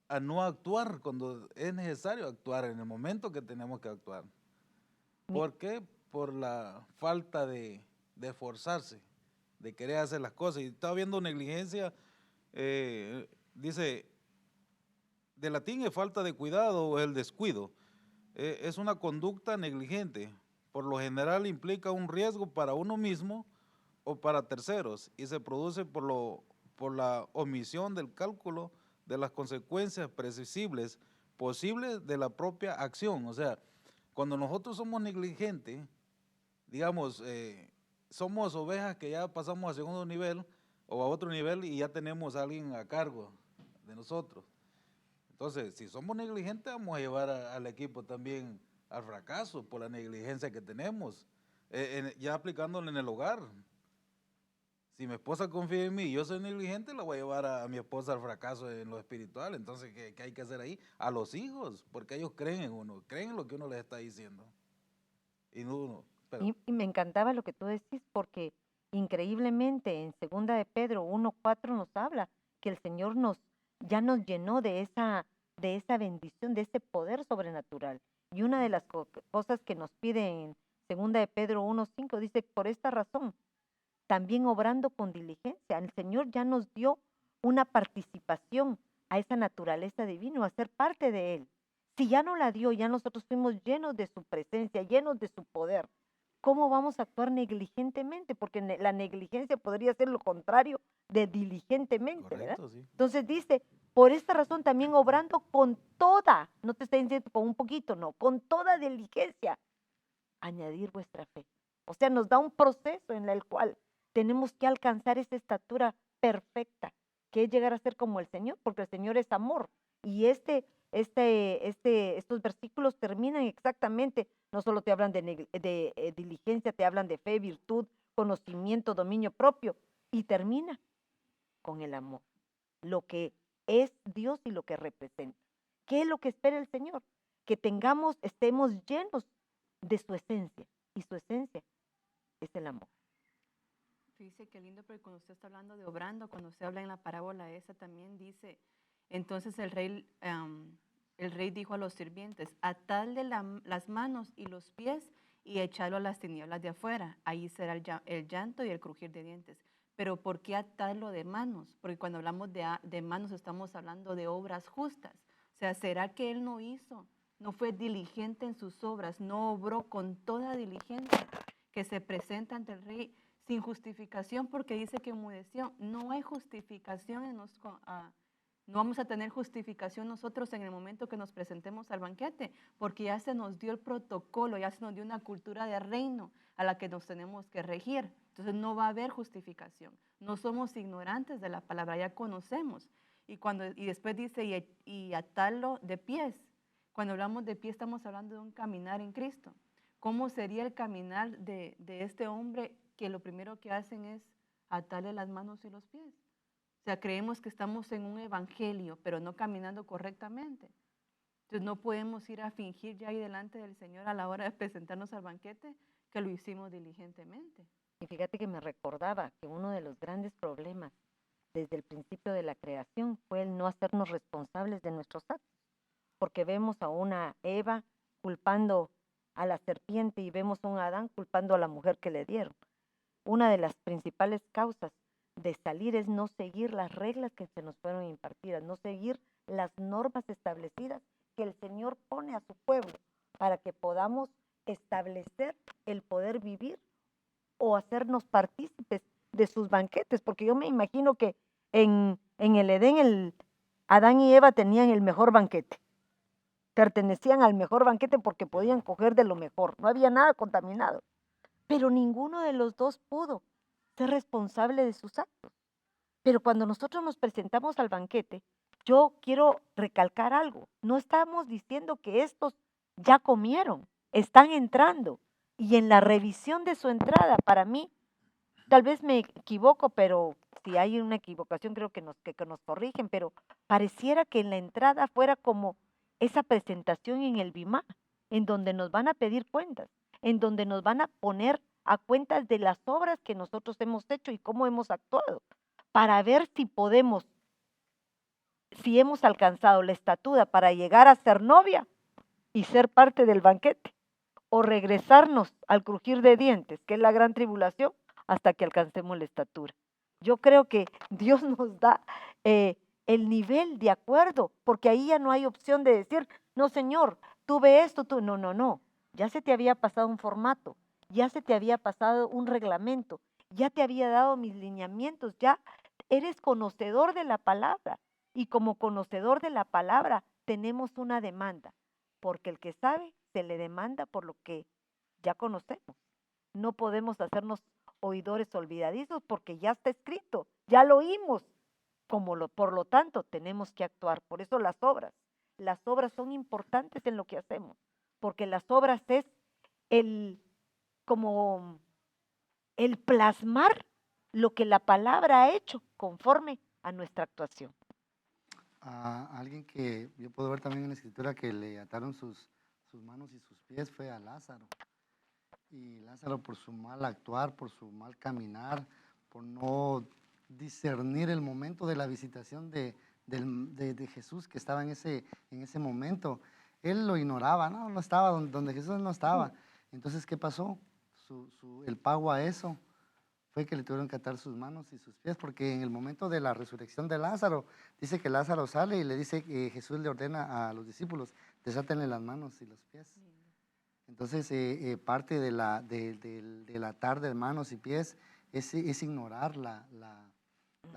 a no actuar cuando es necesario actuar, en el momento que tenemos que actuar. ¿Por qué? Por la falta de esforzarse, de querer hacer las cosas. Y estaba viendo negligencia, dice, de latín es falta de cuidado o el descuido. Es una conducta negligente. Por lo general implica un riesgo para uno mismo o para terceros y se produce por la omisión del cálculo de las consecuencias previsibles posibles de la propia acción. O sea, cuando nosotros somos negligentes, digamos, somos ovejas que ya pasamos a segundo nivel o a otro nivel y ya tenemos a alguien a cargo de nosotros. Entonces, si somos negligentes, vamos a llevar al equipo también al fracaso por la negligencia que tenemos, ya aplicándolo en el hogar. Si mi esposa confía en mí y yo soy negligente, la voy a llevar a mi esposa al fracaso en lo espiritual. Entonces, ¿qué hay que hacer ahí? A los hijos, porque ellos creen en uno, creen en lo que uno les está diciendo. Y uno, pero, Y me encantaba lo que tú decís, porque increíblemente en segunda de Pedro 1:4 nos habla que el Señor ya nos llenó de esa bendición, de ese poder sobrenatural. Y una de las cosas que nos pide en segunda de Pedro 1:5 dice, por esta razón, también obrando con diligencia, el Señor ya nos dio una participación a esa naturaleza divina, a ser parte de Él. Si ya no la dio, ya nosotros fuimos llenos de su presencia, llenos de su poder. ¿Cómo vamos a actuar negligentemente? Porque la negligencia podría ser lo contrario de diligentemente, ¿verdad? correcto, sí. Entonces dice, por esta razón también obrando con toda, no te está diciendo con un poquito, no, con toda diligencia, añadir vuestra fe. O sea, nos da un proceso en el cual tenemos que alcanzar esa estatura perfecta, que es llegar a ser como el Señor, porque el Señor es amor. Y estos versículos terminan exactamente, no solo te hablan de diligencia, te hablan de fe, virtud, conocimiento, dominio propio, y termina con el amor, lo que es Dios y lo que representa. ¿Qué es lo que espera el Señor? Que estemos llenos de su esencia, y su esencia es el amor. Dice que lindo, porque cuando usted está hablando de obrando, cuando usted habla en la parábola esa también dice, entonces el rey dijo a los sirvientes, atadle las manos y los pies y echarlo a las tinieblas de afuera, ahí será el llanto y el crujir de dientes. Pero ¿por qué atarlo de manos? Porque cuando hablamos de manos estamos hablando de obras justas. O sea, ¿será que él no fue diligente en sus obras, no obró con toda diligencia, que se presenta ante el rey sin justificación, porque dice que enmudeció? No hay justificación no vamos a tener justificación nosotros en el momento que nos presentemos al banquete, porque ya se nos dio el protocolo, ya se nos dio una cultura de reino a la que nos tenemos que regir. Entonces no va a haber justificación. No somos ignorantes de la palabra, ya conocemos. Y después dice, y atarlo de pies. Cuando hablamos de pies, estamos hablando de un caminar en Cristo. ¿Cómo sería el caminar de este hombre que lo primero que hacen es atarle las manos y los pies? O sea, creemos que estamos en un evangelio, pero no caminando correctamente. Entonces no podemos ir a fingir ya ahí delante del Señor a la hora de presentarnos al banquete que lo hicimos diligentemente. Y fíjate que me recordaba que uno de los grandes problemas desde el principio de la creación fue el no hacernos responsables de nuestros actos, porque vemos a una Eva culpando a la serpiente y vemos a un Adán culpando a la mujer que le dieron. Una de las principales causas de salir es no seguir las reglas que se nos fueron impartidas, no seguir las normas establecidas que el Señor pone a su pueblo para que podamos establecer el poder vivir o hacernos partícipes de sus banquetes, porque yo me imagino que en el Edén Adán y Eva tenían el mejor banquete, pertenecían al mejor banquete porque podían coger de lo mejor, no había nada contaminado, pero ninguno de los dos pudo ser responsable de sus actos. Pero cuando nosotros nos presentamos al banquete, yo quiero recalcar algo, no estamos diciendo que estos ya comieron, están entrando, y en la revisión de su entrada, para mí, tal vez me equivoco, pero si hay una equivocación creo que nos corrigen, pero pareciera que en la entrada fuera como esa presentación en el BIMA, en donde nos van a pedir cuentas, en donde nos van a poner a cuentas de las obras que nosotros hemos hecho y cómo hemos actuado, para ver si hemos alcanzado la estatura para llegar a ser novia y ser parte del banquete, o regresarnos al crujir de dientes, que es la gran tribulación, hasta que alcancemos la estatura. Yo creo que Dios nos da el nivel de acuerdo, porque ahí ya no hay opción de decir, no Señor, tuve esto, tú, no, ya se te había pasado un formato, ya se te había pasado un reglamento, ya te había dado mis lineamientos, ya eres conocedor de la palabra, y como conocedor de la palabra tenemos una demanda, porque el que sabe se le demanda por lo que ya conocemos. No podemos hacernos oidores olvidadizos porque ya está escrito, ya lo oímos. Por lo tanto, tenemos que actuar. Por eso las obras son importantes en lo que hacemos, porque las obras es como el plasmar lo que la palabra ha hecho conforme a nuestra actuación. A alguien que yo puedo ver también en la escritura que le ataron sus manos y sus pies fue a Lázaro. Y Lázaro, por su mal actuar, por su mal caminar, por no discernir el momento de la visitación de Jesús que estaba en ese momento, él lo ignoraba, no estaba donde Jesús no estaba. Entonces, ¿qué pasó? El pago a eso fue que le tuvieron que atar sus manos y sus pies, porque en el momento de la resurrección de Lázaro, dice que Lázaro sale y le dice que Jesús le ordena a los discípulos, desátenle las manos y los pies. Entonces, parte del atar de manos y pies es ignorar la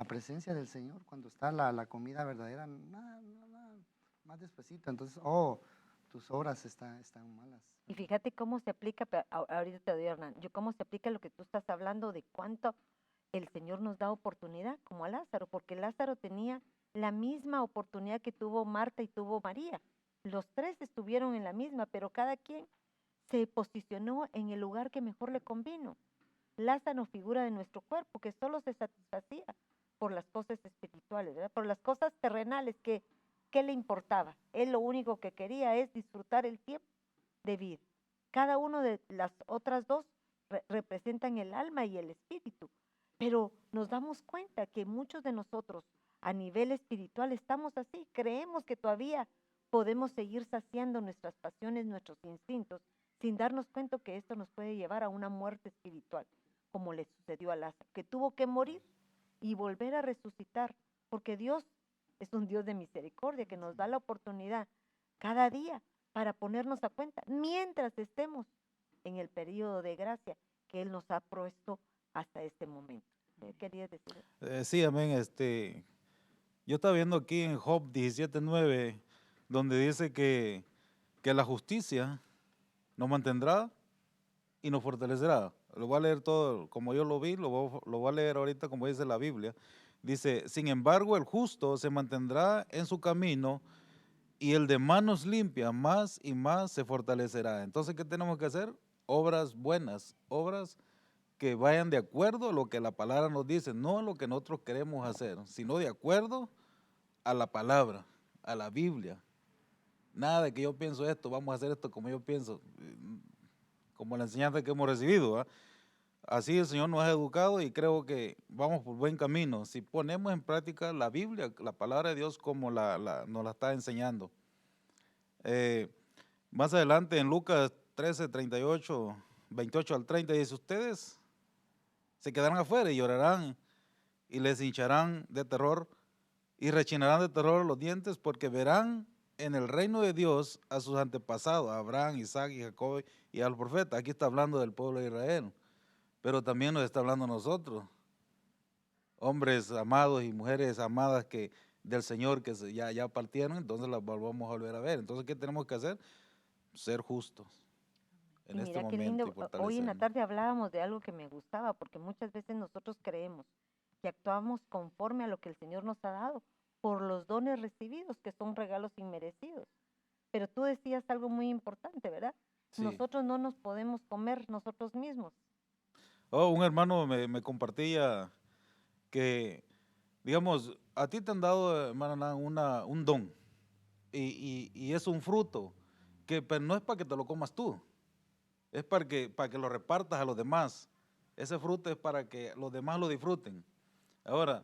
presencia del Señor cuando está la comida verdadera, más despacito. Entonces, tus obras están malas. Y fíjate cómo se aplica, ahorita te doy, Hernán, cómo se aplica lo que tú estás hablando de cuánto el Señor nos da oportunidad, como a Lázaro, porque Lázaro tenía la misma oportunidad que tuvo Marta y tuvo María. Los tres estuvieron en la misma, pero cada quien se posicionó en el lugar que mejor le convino. Lázaro figura de nuestro cuerpo, que solo se satisfacía por las cosas espirituales, ¿verdad? Por las cosas terrenales, ¿qué le importaba? Él lo único que quería es disfrutar el tiempo de vida. Cada uno de las otras dos representan el alma y el espíritu, pero nos damos cuenta que muchos de nosotros a nivel espiritual estamos así, creemos que todavía podemos seguir saciando nuestras pasiones, nuestros instintos, sin darnos cuenta que esto nos puede llevar a una muerte espiritual, como le sucedió a Lázaro, que tuvo que morir y volver a resucitar, porque Dios es un Dios de misericordia que nos da la oportunidad cada día para ponernos a cuenta, mientras estemos en el periodo de gracia que Él nos ha puesto hasta este momento. ¿Qué querías decir? Sí, amén. Yo estaba viendo aquí en Job 17:9, donde dice que la justicia nos mantendrá y nos fortalecerá. Lo voy a leer todo como yo lo vi, lo voy a leer ahorita como dice la Biblia. Dice, sin embargo, el justo se mantendrá en su camino y el de manos limpias más y más se fortalecerá. Entonces, ¿qué tenemos que hacer? Obras buenas, obras que vayan de acuerdo a lo que la palabra nos dice, no a lo que nosotros queremos hacer, sino de acuerdo a la palabra, a la Biblia. Nada de que yo pienso esto, vamos a hacer esto como yo pienso, como la enseñanza que hemos recibido, ¿va? Así el Señor nos ha educado y creo que vamos por buen camino. Si ponemos en práctica la Biblia, la palabra de Dios como nos la está enseñando. Eh, Más adelante en Lucas 13, 38, 28 al 30 dice, ustedes se quedarán afuera y llorarán y les hincharán de terror y rechinarán de terror los dientes porque verán en el reino de Dios a sus antepasados, a Abraham, Isaac y Jacob y a los profetas. Aquí está hablando del pueblo de Israel, pero también nos está hablando a nosotros, hombres amados y mujeres amadas que del Señor que ya partieron, entonces las volvamos a volver a ver. Entonces, ¿qué tenemos que hacer? Ser justos en Y este mira qué momento y lindo, hoy en la fortalecernos. tarde hablábamos de algo que me gustaba, porque muchas veces nosotros creemos que actuamos conforme a lo que el Señor nos ha dado por los dones recibidos, que son regalos inmerecidos. Pero tú decías algo muy importante, ¿verdad? Sí. Nosotros no nos podemos comer nosotros mismos. Oh, un hermano me compartía que, digamos, a ti te han dado, hermana, un don y es un fruto que pero no es para que te lo comas tú, es para que lo repartas a los demás. Ese fruto es para que los demás lo disfruten. Ahora,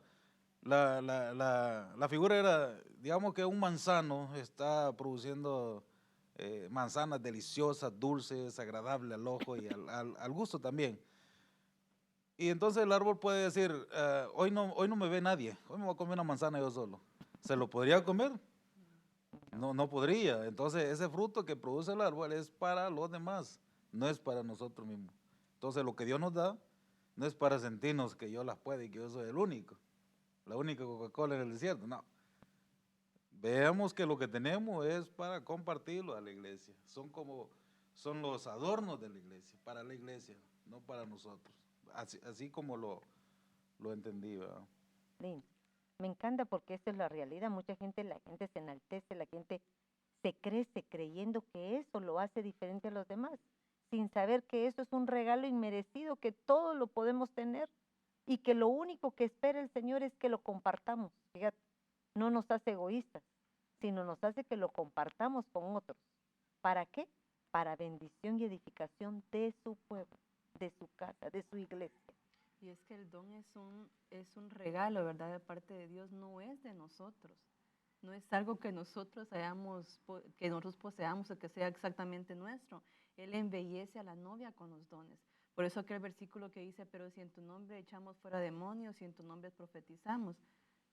la figura era, digamos que un manzano está produciendo manzanas deliciosas, dulces, agradables al ojo y al gusto también. Y entonces el árbol puede decir, hoy no me ve nadie, hoy me voy a comer una manzana yo solo. ¿Se lo podría comer? No, no podría. Entonces ese fruto que produce el árbol es para los demás, no es para nosotros mismos. Entonces lo que Dios nos da no es para sentirnos que yo las puedo y que yo soy el único, la única Coca-Cola en el desierto, no. Veamos que lo que tenemos es para compartirlo a la iglesia. Son los adornos de la iglesia, para la iglesia, no para nosotros. Así como lo entendí, ¿verdad? Lindo. Me encanta porque esa es la realidad. La gente se enaltece, la gente se crece creyendo que eso lo hace diferente a los demás, sin saber que eso es un regalo inmerecido, que todo lo podemos tener y que lo único que espera el Señor es que lo compartamos. Fíjate, no nos hace egoístas, sino nos hace que lo compartamos con otros. ¿Para qué? Para bendición y edificación de su pueblo, de su casa, de su iglesia. Y es que el don es un regalo, ¿verdad? De parte de Dios, no es de nosotros. No es algo que nosotros poseamos o que sea exactamente nuestro. Él embellece a la novia con los dones. Por eso aquel versículo que dice, pero si en tu nombre echamos fuera demonios y en tu nombre profetizamos.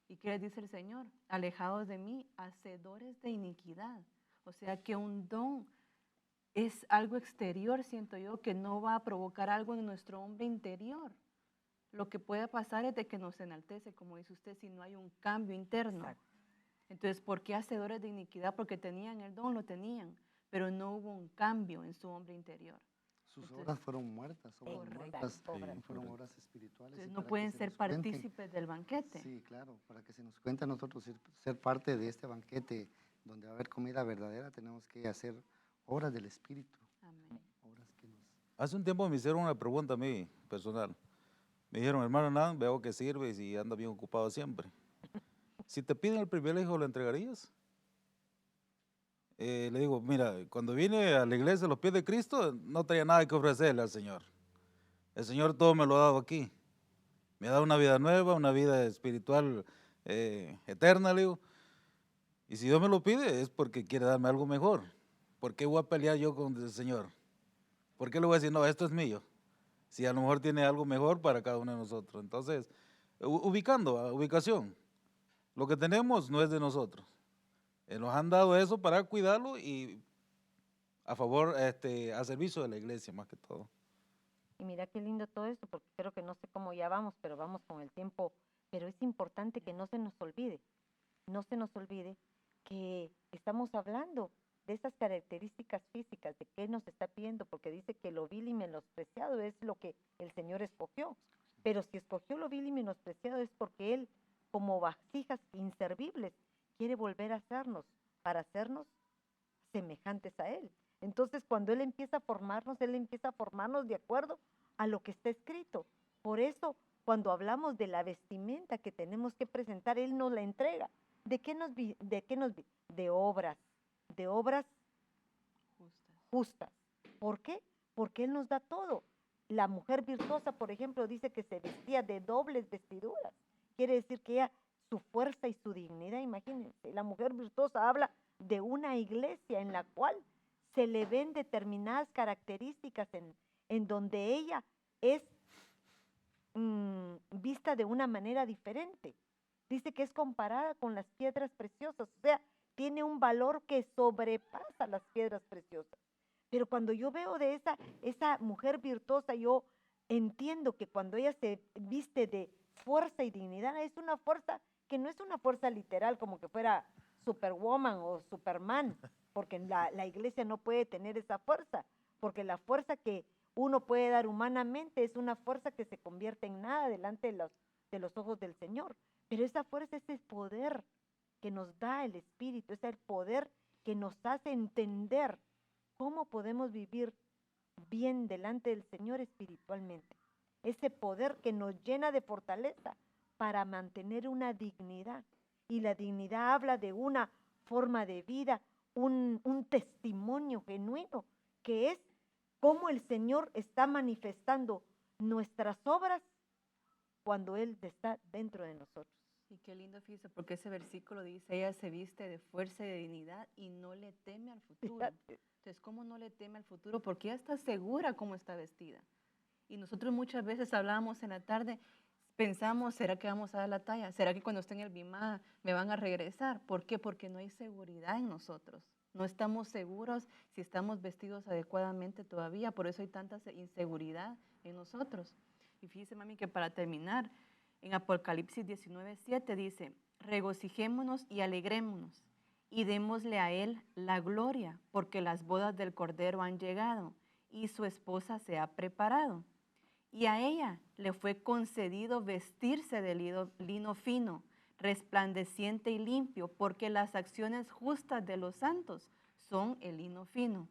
¿Y qué le dice el Señor? Alejados de mí, hacedores de iniquidad. O sea que un don es algo exterior, siento yo, que no va a provocar algo en nuestro hombre interior. Lo que puede pasar es de que nos enaltece, como dice usted, si no hay un cambio interno. Exacto. Entonces, ¿por qué hacedores de iniquidad? Porque tenían el don, lo tenían, pero no hubo un cambio en su hombre interior. Sus Entonces, obras fueron muertas, obras Correcto. muertas, Obras. Sí, fueron correcto. obras espirituales. entonces y no para que pueden se ser nos cuenten, partícipes del banquete. sí, claro, para que se nos cuente a nosotros ser parte de este banquete donde va a haber comida verdadera, tenemos que hacer obras del Espíritu, Amén. obras que nos... Hace un tiempo me hicieron una pregunta a mí, personal. Me dijeron, hermano Hernán, veo que sirves y anda bien ocupado siempre. Si te piden el privilegio, ¿lo entregarías? Le digo, mira, cuando vine a la iglesia a los pies de Cristo, no tenía nada que ofrecerle al Señor. El Señor todo me lo ha dado aquí. Me ha dado una vida nueva, una vida espiritual eterna, le digo. Y si Dios me lo pide, es porque quiere darme algo mejor. ¿Por qué voy a pelear yo con el Señor? ¿Por qué le voy a decir, no, esto es mío? Si a lo mejor tiene algo mejor para cada uno de nosotros. Entonces, ubicación. Lo que tenemos no es de nosotros. Nos han dado eso para cuidarlo y a favor, a servicio de la iglesia más que todo. Y mira qué lindo todo esto, porque creo que no sé cómo ya vamos, pero vamos con el tiempo. Pero es importante que no se nos olvide que estamos hablando de esas características físicas, de qué nos está pidiendo, porque dice que lo vil y menospreciado es lo que el Señor escogió. Pero si escogió lo vil y menospreciado es porque Él como vasijas inservibles, quiere volver a hacernos para hacernos semejantes a Él. Entonces, cuando Él empieza a formarnos de acuerdo a lo que está escrito. Por eso, cuando hablamos de la vestimenta que tenemos que presentar, Él nos la entrega. ¿De qué De obras justas. ¿Por qué? Porque Él nos da todo. La mujer virtuosa, por ejemplo, dice que se vestía de dobles vestiduras. Quiere decir que ella, su fuerza y su dignidad, imagínense, la mujer virtuosa habla de una iglesia en la cual se le ven determinadas características en donde ella es vista de una manera diferente. Dice que es comparada con las piedras preciosas, o sea, tiene un valor que sobrepasa las piedras preciosas. Pero cuando yo veo de esa mujer virtuosa, yo entiendo que cuando ella se viste de fuerza y dignidad, es una fuerza que no es una fuerza literal como que fuera Superwoman o Superman, porque la iglesia no puede tener esa fuerza, porque la fuerza que uno puede dar humanamente es una fuerza que se convierte en nada delante de los ojos del Señor. Pero esa fuerza es el poder que nos da el Espíritu, es el poder que nos hace entender cómo podemos vivir bien delante del Señor espiritualmente. Ese poder que nos llena de fortaleza para mantener una dignidad. Y la dignidad habla de una forma de vida, un testimonio genuino, que es cómo el Señor está manifestando nuestras obras cuando Él está dentro de nosotros. Y qué lindo, fíjese, porque ese versículo dice, ella se viste de fuerza y de dignidad y no le teme al futuro. Fíjate. Entonces, ¿cómo no le teme al futuro? Porque ella está segura cómo está vestida. Y nosotros muchas veces hablábamos en la tarde, pensamos, ¿será que vamos a dar la talla? ¿Será que cuando esté en el BIMA me van a regresar? ¿Por qué? Porque no hay seguridad en nosotros. No estamos seguros si estamos vestidos adecuadamente todavía, por eso hay tanta inseguridad en nosotros. Y fíjese, mami, que para terminar, en Apocalipsis 19:7 dice, regocijémonos y alegrémonos y démosle a Él la gloria, porque las bodas del Cordero han llegado y su esposa se ha preparado. Y a ella le fue concedido vestirse de lino fino, resplandeciente y limpio, porque las acciones justas de los santos son el lino fino.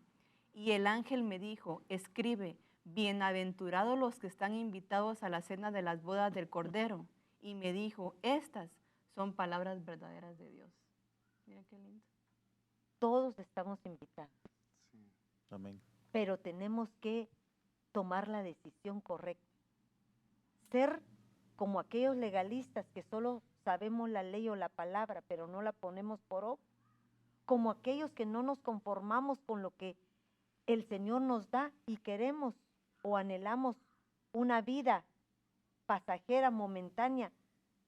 Y el ángel me dijo, escribe, bienaventurados los que están invitados a la cena de las bodas del Cordero. Y me dijo, estas son palabras verdaderas de Dios. Mira qué lindo. Todos estamos invitados, Amén. pero tenemos que tomar la decisión correcta. Ser como aquellos legalistas que solo sabemos la ley o la palabra, pero no la ponemos por obra. Como aquellos que no nos conformamos con lo que el Señor nos da y queremos o anhelamos una vida pasajera, momentánea,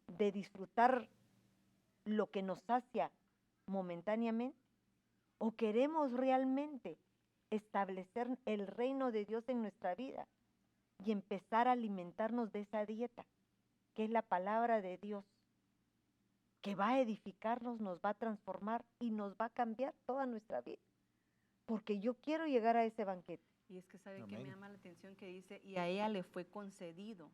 de disfrutar lo que nos sacia momentáneamente. ¿O queremos realmente establecer el reino de Dios en nuestra vida y empezar a alimentarnos de esa dieta, que es la palabra de Dios, que va a edificarnos, nos va a transformar y nos va a cambiar toda nuestra vida? Porque yo quiero llegar a ese banquete. Y es que sabe que Amén. me llama la atención que dice, y a ella le fue concedido.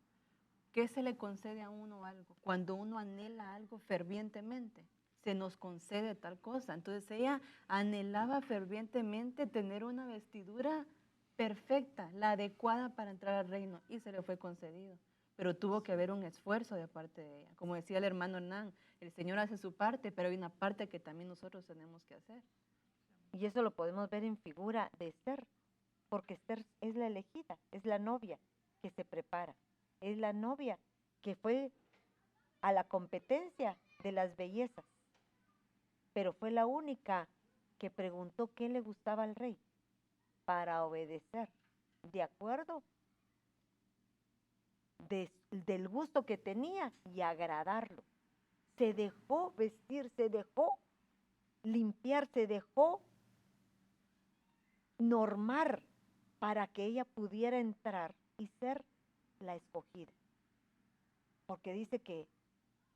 ¿Qué se le concede a uno algo? Cuando uno anhela algo fervientemente, se nos concede tal cosa. Entonces ella anhelaba fervientemente tener una vestidura perfecta, la adecuada para entrar al reino, y se le fue concedido. Pero tuvo que haber un esfuerzo de parte de ella. Como decía el hermano Hernán, el Señor hace su parte, pero hay una parte que también nosotros tenemos que hacer. Y eso lo podemos ver en figura de Esther, porque Esther es la elegida, es la novia que se prepara, es la novia que fue a la competencia de las bellezas, pero fue la única que preguntó qué le gustaba al rey para obedecer, de acuerdo del gusto que tenía y agradarlo. Se dejó vestir, se dejó limpiar, se dejó normar para que ella pudiera entrar y ser la escogida. Porque dice que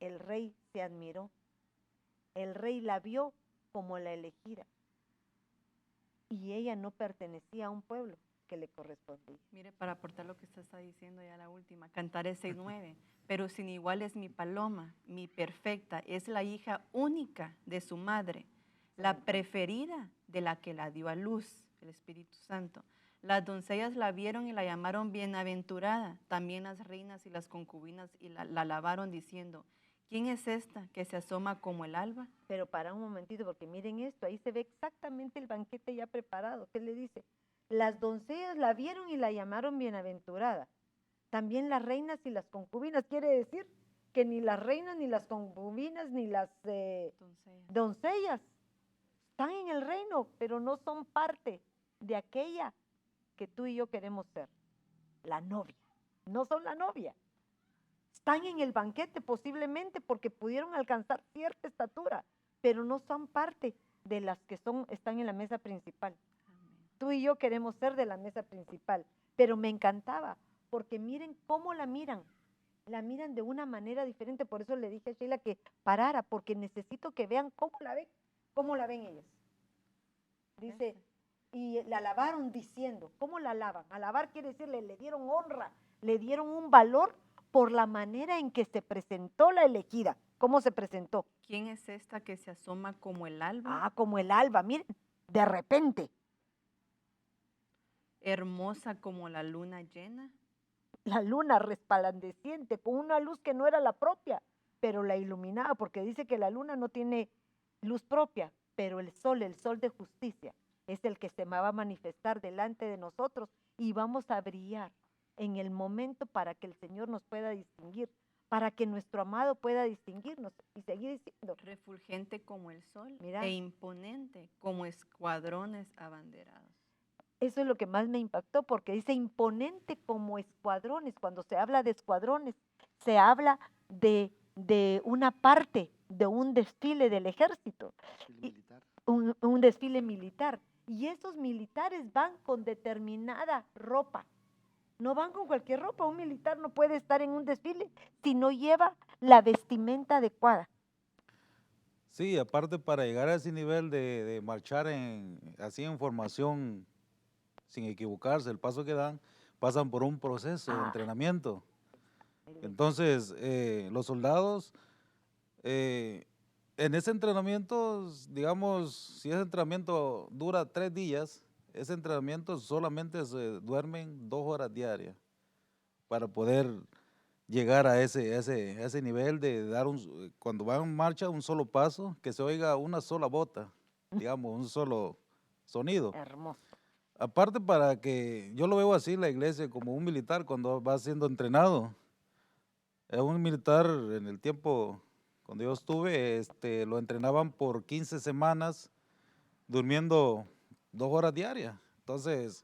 el rey se admiró, el rey la vio como la elegida. Y ella no pertenecía a un pueblo, que le correspondía. Mire, para aportar lo que usted está diciendo ya la última, Cantares 6:9, pero sin igual es mi paloma, mi perfecta, es la hija única de su madre, la preferida de la que la dio a luz, el Espíritu Santo. Las doncellas la vieron y la llamaron bienaventurada, también las reinas y las concubinas y la alabaron diciendo, ¿quién es esta que se asoma como el alba? Pero para un momentito, porque miren esto, ahí se ve exactamente el banquete ya preparado. ¿Qué le dice? Las doncellas la vieron y la llamaron bienaventurada. También las reinas y las concubinas. Quiere decir que ni las reinas, ni las concubinas, ni las doncellas están en el reino, pero no son parte de aquella que tú y yo queremos ser, la novia. No son la novia. Están en el banquete posiblemente porque pudieron alcanzar cierta estatura, pero no son parte de las que están en la mesa principal. Tú y yo queremos ser de la mesa principal, pero me encantaba porque miren cómo la miran de una manera diferente. Por eso le dije a Sheila que parara, porque necesito que vean cómo la ven ellas. Dice, y la alabaron diciendo, ¿cómo la alaban? Alabar quiere decir, le dieron honra, le dieron un valor por la manera en que se presentó la elegida. ¿Cómo se presentó? ¿Quién es esta que se asoma como el alba? Ah, como el alba, miren, de repente. Hermosa como la luna llena. La luna resplandeciente, con una luz que no era la propia, pero la iluminaba, porque dice que la luna no tiene luz propia, pero el sol de justicia, es el que se va a manifestar delante de nosotros y vamos a brillar en el momento para que el Señor nos pueda distinguir, para que nuestro amado pueda distinguirnos y seguir diciendo. Refulgente como el sol. Mira. E imponente como escuadrones abanderados. Eso es lo que más me impactó, porque dice imponente como escuadrones. Cuando se habla de escuadrones, se habla de una parte, de un desfile del ejército, un desfile militar. Y esos militares van con determinada ropa. No van con cualquier ropa. Un militar no puede estar en un desfile si no lleva la vestimenta adecuada. Sí, aparte para llegar a ese nivel de marchar así en formación sin equivocarse, el paso que dan, pasan por un proceso de entrenamiento. Entonces, los soldados, en ese entrenamiento, digamos, si ese entrenamiento dura 3 días, ese entrenamiento solamente se duermen 2 horas diarias para poder llegar a ese nivel de dar, cuando van en marcha, un solo paso, que se oiga una sola bota, digamos, un solo sonido. Hermoso. Aparte para que, yo lo veo así, la iglesia, como un militar cuando va siendo entrenado. Un militar en el tiempo, cuando yo estuve, lo entrenaban por 15 semanas, durmiendo 2 horas diarias. Entonces,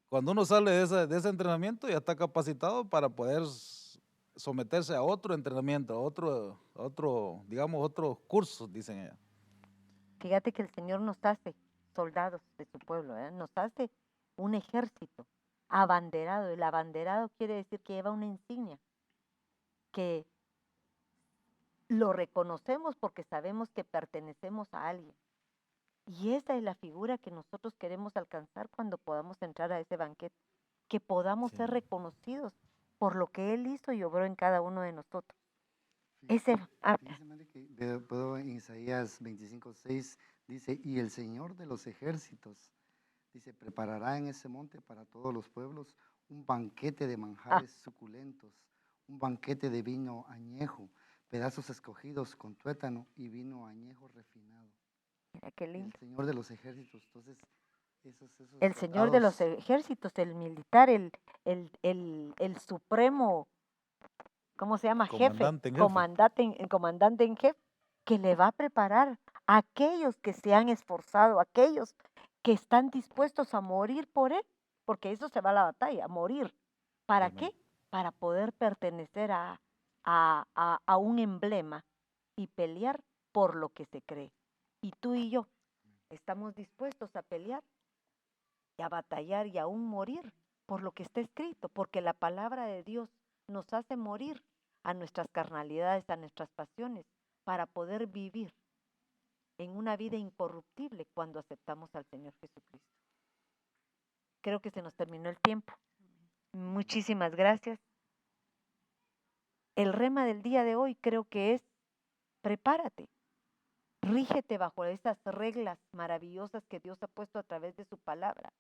cuando uno sale de ese entrenamiento, ya está capacitado para poder someterse a otro entrenamiento, a otro, digamos, otros cursos, dicen ellas. Fíjate que el Señor nos hace soldados de su pueblo, nos hace un ejército abanderado. El abanderado quiere decir que lleva una insignia, que lo reconocemos porque sabemos que pertenecemos a alguien. Y esa es la figura que nosotros queremos alcanzar cuando podamos entrar a ese banquete, que podamos ser reconocidos por lo que Él hizo y obró en cada uno de nosotros. Fíjese, Mari, que veo en Isaías 25:6, dice, y el Señor de los ejércitos, dice, preparará en ese monte para todos los pueblos un banquete de manjares suculentos, un banquete de vino añejo, pedazos escogidos con tuétano y vino añejo refinado. Mira qué lindo. El Señor de los ejércitos, entonces, el Señor de los ejércitos, el militar, el supremo, ¿cómo se llama? Comandante en jefe, que le va a preparar a aquellos que se han esforzado, aquellos que están dispuestos a morir por Él, porque eso se va a la batalla, a morir. ¿Para qué? Para poder pertenecer a un emblema y pelear por lo que se cree. Y tú y yo estamos dispuestos a pelear y a batallar y aún morir por lo que está escrito, porque la palabra de Dios nos hace morir a nuestras carnalidades, a nuestras pasiones, para poder vivir en una vida incorruptible cuando aceptamos al Señor Jesucristo. creo que se nos terminó el tiempo. Muchísimas gracias. El rema del día de hoy creo que es: prepárate, rígete bajo esas reglas maravillosas que Dios ha puesto a través de su palabra.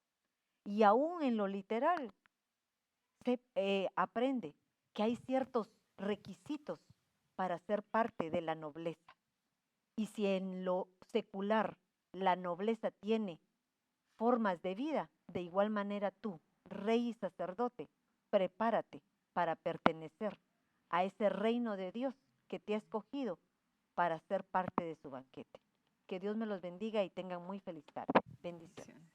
Y aún en lo literal, aprende que hay ciertos requisitos para ser parte de la nobleza. Y si en lo secular la nobleza tiene formas de vida, de igual manera tú, rey y sacerdote, prepárate para pertenecer a ese reino de Dios que te ha escogido para ser parte de su banquete. Que Dios me los bendiga y tengan muy feliz tarde. Bendiciones.